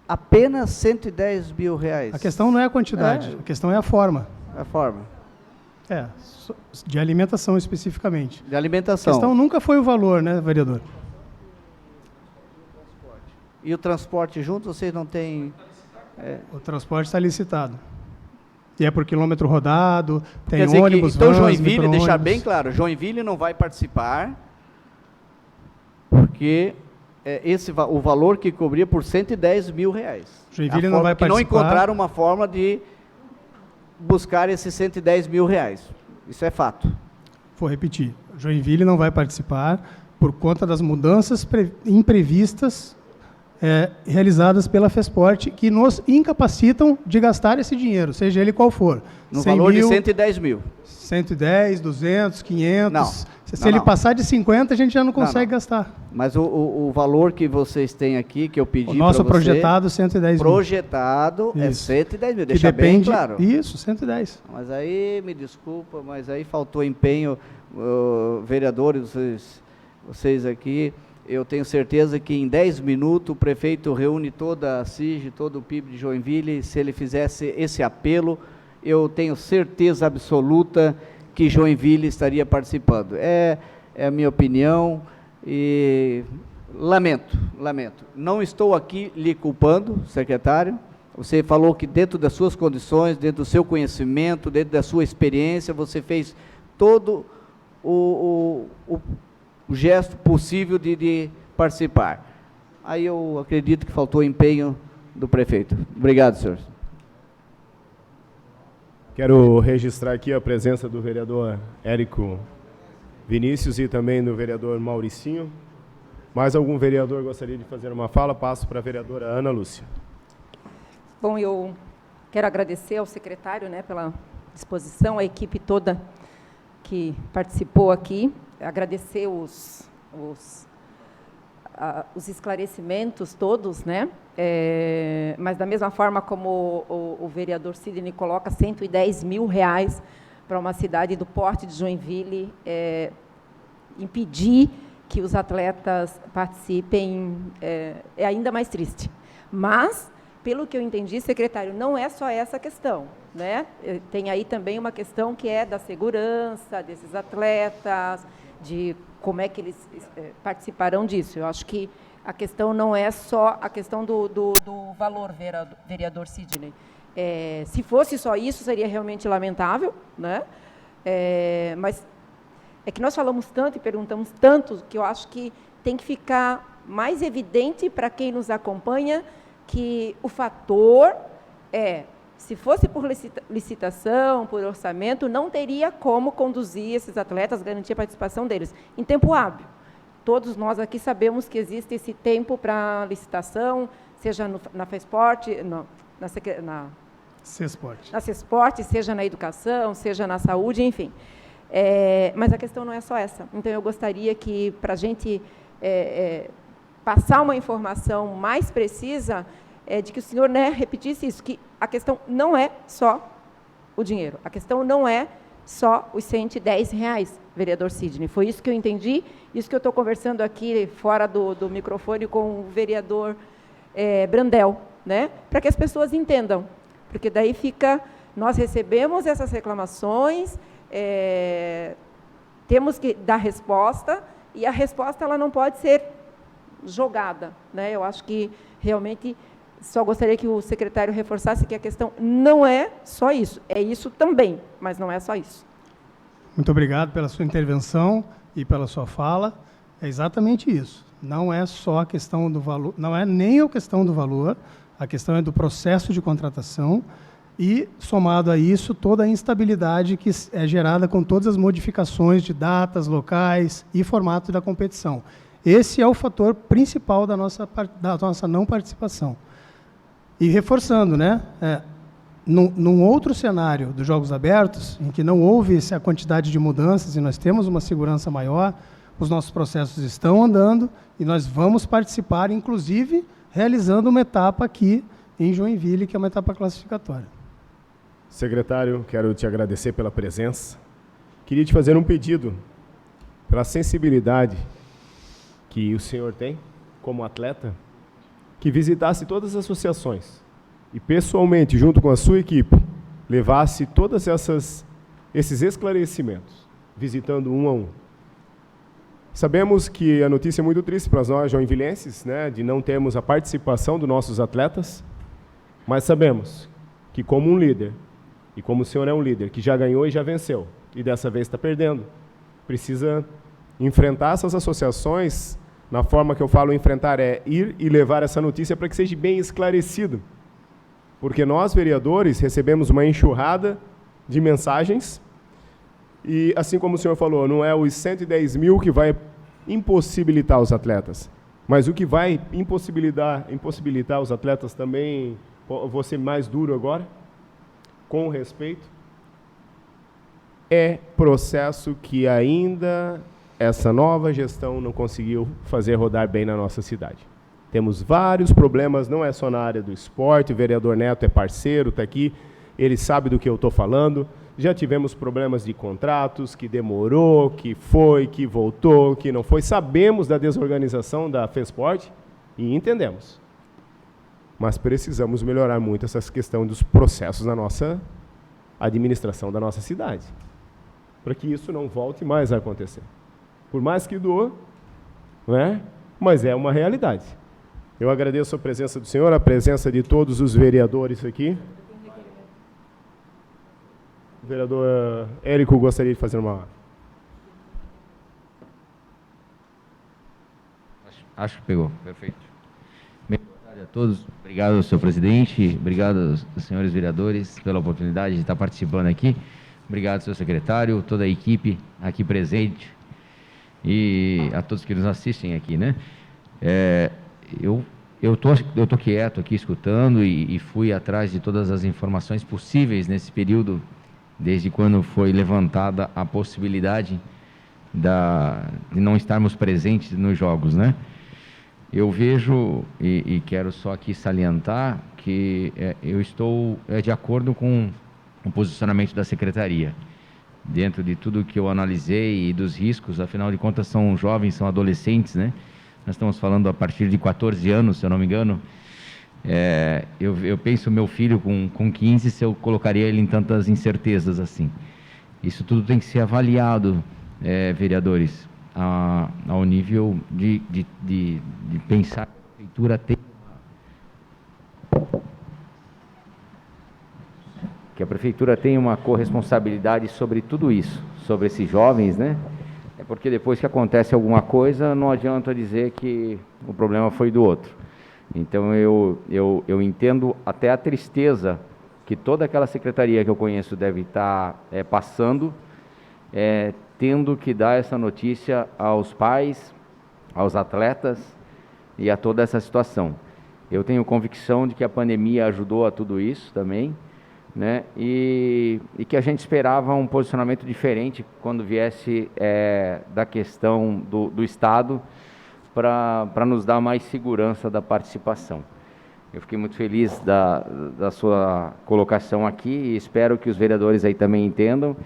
Apenas R$110 mil? A questão não é a quantidade, a questão é a forma. A forma. De alimentação especificamente. De alimentação. A questão nunca foi o valor, né, vereador? E o transporte junto, vocês não têm... O transporte está licitado. E é por quilômetro rodado, tem Quer dizer ônibus, então, vans, Joinville, deixar bem claro, Joinville não vai participar, porque o valor que cobria por R$110 mil. Joinville não vai participar. Não encontraram uma forma de buscar esses R$110 mil. Isso é fato. Vou repetir. Joinville não vai participar por conta das mudanças imprevistas realizadas pela FESPORT, que nos incapacitam de gastar esse dinheiro, seja ele qual for. No valor de R$110 mil. 110, 200, 500. Não. Se ele passar de 50, a gente já não consegue gastar. Mas o valor que vocês têm aqui, que eu pedi para você... O nosso projetado, 110 mil. Projetado é 110 mil, deixa bem claro. Isso, 110. Mas aí, me desculpa, mas aí faltou empenho, vereadores, vocês aqui... Eu tenho certeza que em 10 minutos o prefeito reúne toda a CIG, todo o PIB de Joinville. Se ele fizesse esse apelo, eu tenho certeza absoluta que Joinville estaria participando. É a minha opinião e lamento. Não estou aqui lhe culpando, secretário. Você falou que dentro das suas condições, dentro do seu conhecimento, dentro da sua experiência, você fez todo o gesto possível de participar. Aí eu acredito que faltou empenho do prefeito. Obrigado, senhor. Quero registrar aqui a presença do vereador Érico Vinícius e também do vereador Mauricinho. Mais algum vereador gostaria de fazer uma fala? Passo para a vereadora Ana Lúcia. Bom, eu quero agradecer ao secretário, né, pela disposição, a equipe toda que participou aqui, agradecer os esclarecimentos todos, né? Mas da mesma forma como o vereador Sidney coloca, R$110 mil para uma cidade do porte de Joinville, impedir que os atletas participem é ainda mais triste. Mas, pelo que eu entendi, secretário, não é só essa questão, né? Tem aí também uma questão que é da segurança desses atletas, de como é que eles participarão disso. Eu acho que a questão não é só a questão do valor, vereador Sidney. Se fosse só isso, seria realmente lamentável, né? Mas é que nós falamos tanto e perguntamos tanto que eu acho que tem que ficar mais evidente para quem nos acompanha que o fator se fosse por licitação, por orçamento, não teria como conduzir esses atletas, garantir a participação deles em tempo hábil. Todos nós aqui sabemos que existe esse tempo para licitação, seja na FESPORT, na CESPORT, seja na educação, seja na saúde, enfim. Mas a questão não é só essa. Então, eu gostaria que, para a gente passar uma informação mais precisa, de que o senhor, né, repetisse isso, que a questão não é só o dinheiro, a questão não é só os R$110, vereador Sidney. Foi isso que eu entendi, isso que eu estou conversando aqui fora do microfone com o vereador Brandel, né, para que as pessoas entendam, porque daí nós recebemos essas reclamações, temos que dar resposta, e a resposta ela não pode ser jogada, né? Eu acho que realmente só gostaria que o secretário reforçasse que a questão não é só isso, é isso também, mas não é só isso. Muito obrigado pela sua intervenção e pela sua fala. É exatamente isso. Não é só a questão do valor, não é nem a questão do valor, a questão é do processo de contratação e, somado a isso, toda a instabilidade que é gerada com todas as modificações de datas, locais e formato da competição. Esse é o fator principal da nossa não participação. E reforçando, né, num outro cenário dos Jogos Abertos, em que não houve essa quantidade de mudanças e nós temos uma segurança maior, os nossos processos estão andando e nós vamos participar, inclusive, realizando uma etapa aqui em Joinville, que é uma etapa classificatória. Secretário, quero te agradecer pela presença. Queria te fazer um pedido, pela sensibilidade que o senhor tem como atleta, que visitasse todas as associações e, pessoalmente, junto com a sua equipe, levasse todos esses esclarecimentos, visitando um a um. Sabemos que a notícia é muito triste para nós, joinvilenses, né, de não termos a participação dos nossos atletas, mas sabemos que, como um líder, e como o senhor é um líder que já ganhou e já venceu, e dessa vez está perdendo, precisa enfrentar essas associações. Na forma que eu falo enfrentar é ir e levar essa notícia para que seja bem esclarecido. Porque nós, vereadores, recebemos uma enxurrada de mensagens e, assim como o senhor falou, não é os 110 mil que vai impossibilitar os atletas, mas o que vai impossibilitar os atletas também, vou ser mais duro agora, com respeito, é processo que ainda essa nova gestão não conseguiu fazer rodar bem na nossa cidade. Temos vários problemas, não é só na área do esporte, o vereador Neto é parceiro, está aqui, ele sabe do que eu estou falando. Já tivemos problemas de contratos, que demorou, que foi, que voltou, que não foi. Sabemos da desorganização da FESPORT e entendemos. Mas precisamos melhorar muito essa questão dos processos na nossa administração da nossa cidade, para que isso não volte mais a acontecer. Por mais que doa, né? Mas é uma realidade. Eu agradeço a presença do senhor, a presença de todos os vereadores aqui. O vereador Érico gostaria de fazer uma... Acho que pegou, perfeito. Boa tarde a todos, obrigado, senhor presidente, obrigado aos senhores vereadores pela oportunidade de estar participando aqui. Obrigado, senhor secretário, toda a equipe aqui presente. e a todos que nos assistem aqui, né? Eu tô quieto aqui escutando e fui atrás de todas as informações possíveis nesse período, desde quando foi levantada a possibilidade de não estarmos presentes nos jogos, né? Eu vejo, e quero só aqui salientar, que eu estou de acordo com o posicionamento da Secretaria. Dentro de tudo que eu analisei e dos riscos, afinal de contas são jovens, são adolescentes, né? Nós estamos falando a partir de 14 anos, se eu não me engano. Eu penso meu filho com 15, se eu colocaria ele em tantas incertezas assim. Isso tudo tem que ser avaliado, vereadores, ao nível de pensar que a prefeitura tem uma corresponsabilidade sobre tudo isso, sobre esses jovens, né? Porque depois que acontece alguma coisa, não adianta dizer que o problema foi do outro. Então eu entendo até a tristeza que toda aquela secretaria que eu conheço deve estar passando, tendo que dar essa notícia aos pais, aos atletas e a toda essa situação. Eu tenho convicção de que a pandemia ajudou a tudo isso também, né? E que a gente esperava um posicionamento diferente quando viesse da questão do Estado para nos dar mais segurança da participação. Eu fiquei muito feliz da sua colocação aqui e espero que os vereadores aí também entendam.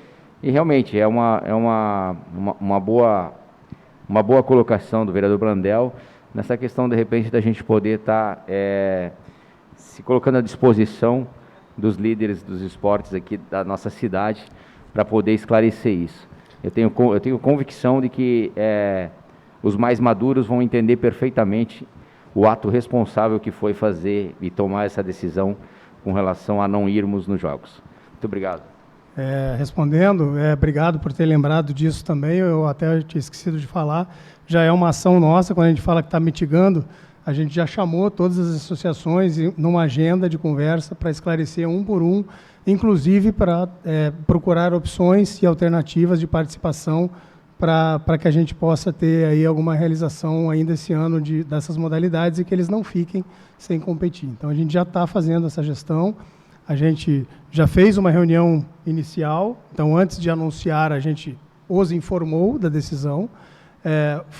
E realmente é uma boa colocação do vereador Brandel nessa questão, de repente, da gente poder estar se colocando à disposição dos líderes dos esportes aqui da nossa cidade para poder esclarecer isso. Eu tenho convicção de que os mais maduros vão entender perfeitamente o ato responsável que foi fazer e tomar essa decisão com relação a não irmos nos jogos. Muito obrigado. Respondendo, obrigado por ter lembrado disso também, eu até tinha esquecido de falar, já é uma ação nossa, quando a gente fala que está mitigando, a gente já chamou todas as associações numa agenda de conversa para esclarecer um por um, inclusive para procurar opções e alternativas de participação para que a gente possa ter aí alguma realização ainda esse ano dessas modalidades e que eles não fiquem sem competir. Então, a gente já está fazendo essa gestão, a gente já fez uma reunião inicial, então, antes de anunciar, a gente os informou da decisão,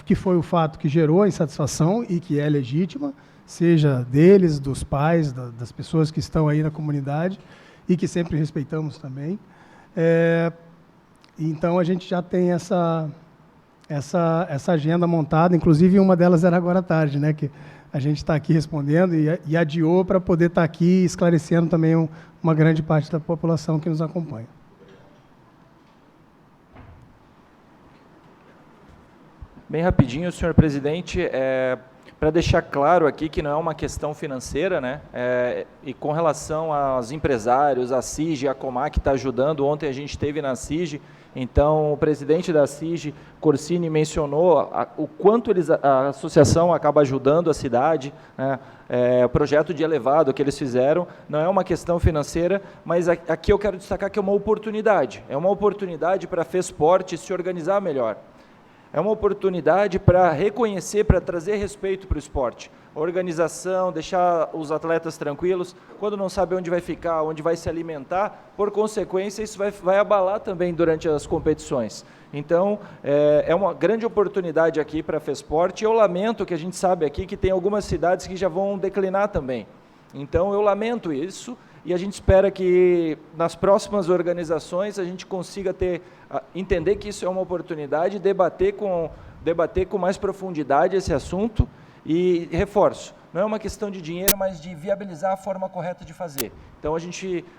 que foi o fato que gerou a insatisfação e que é legítima, seja deles, dos pais, das pessoas que estão aí na comunidade e que sempre respeitamos também. Então, a gente já tem essa agenda montada, inclusive uma delas era agora à tarde, né, que a gente está aqui respondendo e adiou para poder estar aqui esclarecendo também uma grande parte da população que nos acompanha. Bem rapidinho, senhor presidente, para deixar claro aqui que não é uma questão financeira, né? E com relação aos empresários, a CIG, a Comac está ajudando, ontem a gente esteve na CIG, então o presidente da CIG, Corsini, mencionou o quanto a associação acaba ajudando a cidade, né? O projeto de elevado que eles fizeram não é uma questão financeira, mas aqui eu quero destacar que é uma oportunidade para a FESPORT se organizar melhor. É uma oportunidade para reconhecer, para trazer respeito para o esporte. A organização, deixar os atletas tranquilos, quando não sabe onde vai ficar, onde vai se alimentar, por consequência, isso vai abalar também durante as competições. Então, é uma grande oportunidade aqui para a FESPORT, e eu lamento que a gente sabe aqui que tem algumas cidades que já vão declinar também. Então, eu lamento isso, e a gente espera que nas próximas organizações a gente consiga entender que isso é uma oportunidade, debater com mais profundidade esse assunto e reforço, não é uma questão de dinheiro, mas de viabilizar a forma correta de fazer. Então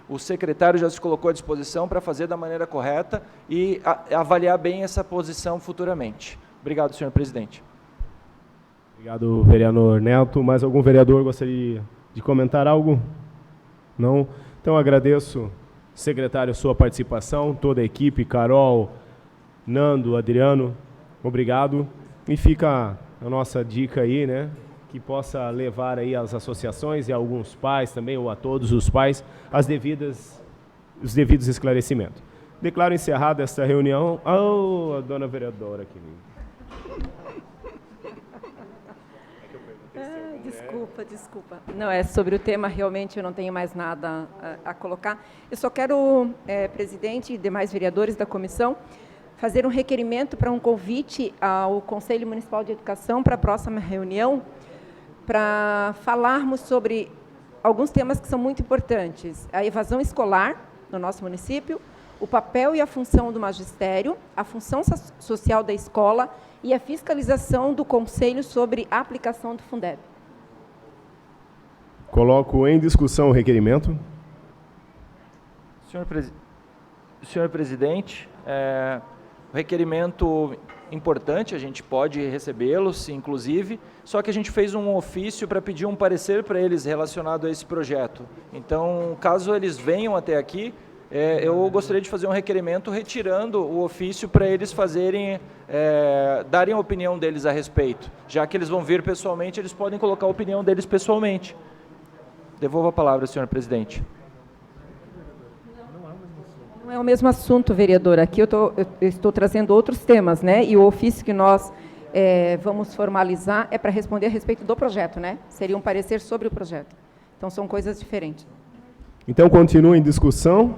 o secretário já se colocou à disposição para fazer da maneira correta e avaliar bem essa posição futuramente. Obrigado, senhor presidente. Obrigado, vereador Neto. Mais algum vereador gostaria de comentar algo? Não? Então, agradeço, secretário, a sua participação, toda a equipe, Carol, Nando, Adriano, obrigado. E fica a nossa dica aí, né, que possa levar aí às associações e a alguns pais também, ou a todos os pais, os devidos esclarecimentos. Declaro encerrada esta reunião. A dona vereadora aqui. Desculpa. Não, é sobre o tema, realmente eu não tenho mais nada a colocar. Eu só quero, presidente e demais vereadores da comissão, fazer um requerimento para um convite ao Conselho Municipal de Educação para a próxima reunião, para falarmos sobre alguns temas que são muito importantes. A evasão escolar no nosso município, o papel e a função do magistério, a função social da escola e a fiscalização do Conselho sobre a aplicação do Fundeb. Coloco em discussão o requerimento. Senhor presidente, o requerimento importante, a gente pode recebê-los, inclusive, só que a gente fez um ofício para pedir um parecer para eles relacionado a esse projeto. Então, caso eles venham até aqui, eu gostaria de fazer um requerimento retirando o ofício para eles fazerem, darem a opinião deles a respeito. Já que eles vão vir pessoalmente, eles podem colocar a opinião deles pessoalmente. Devolvo a palavra, senhor presidente. Não é o mesmo assunto, vereador. Aqui eu estou trazendo outros temas, né? E o ofício que nós vamos formalizar é para responder a respeito do projeto, né? Seria um parecer sobre o projeto. Então, são coisas diferentes. Então, continua em discussão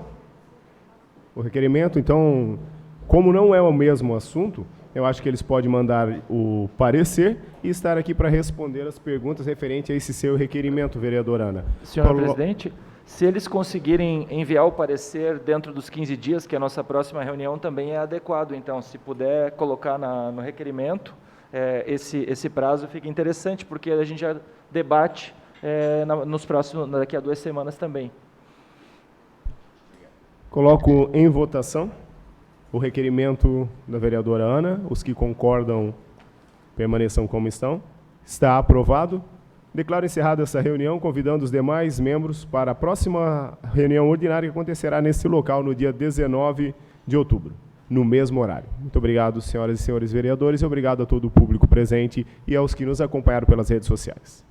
o requerimento. Então, como não é o mesmo assunto, eu acho que eles podem mandar o parecer e estar aqui para responder as perguntas referentes a esse seu requerimento, vereadora Ana. Senhor presidente, se eles conseguirem enviar o parecer dentro dos 15 dias, que a nossa próxima reunião também é adequado, então, se puder colocar no requerimento, esse prazo fica interessante, porque a gente já debate daqui a 2 semanas também. Coloco em votação o requerimento da vereadora Ana. Os que concordam permaneçam como estão. Está aprovado. Declaro encerrada essa reunião, convidando os demais membros para a próxima reunião ordinária que acontecerá nesse local no dia 19 de outubro, no mesmo horário. Muito obrigado, senhoras e senhores vereadores, e obrigado a todo o público presente e aos que nos acompanharam pelas redes sociais.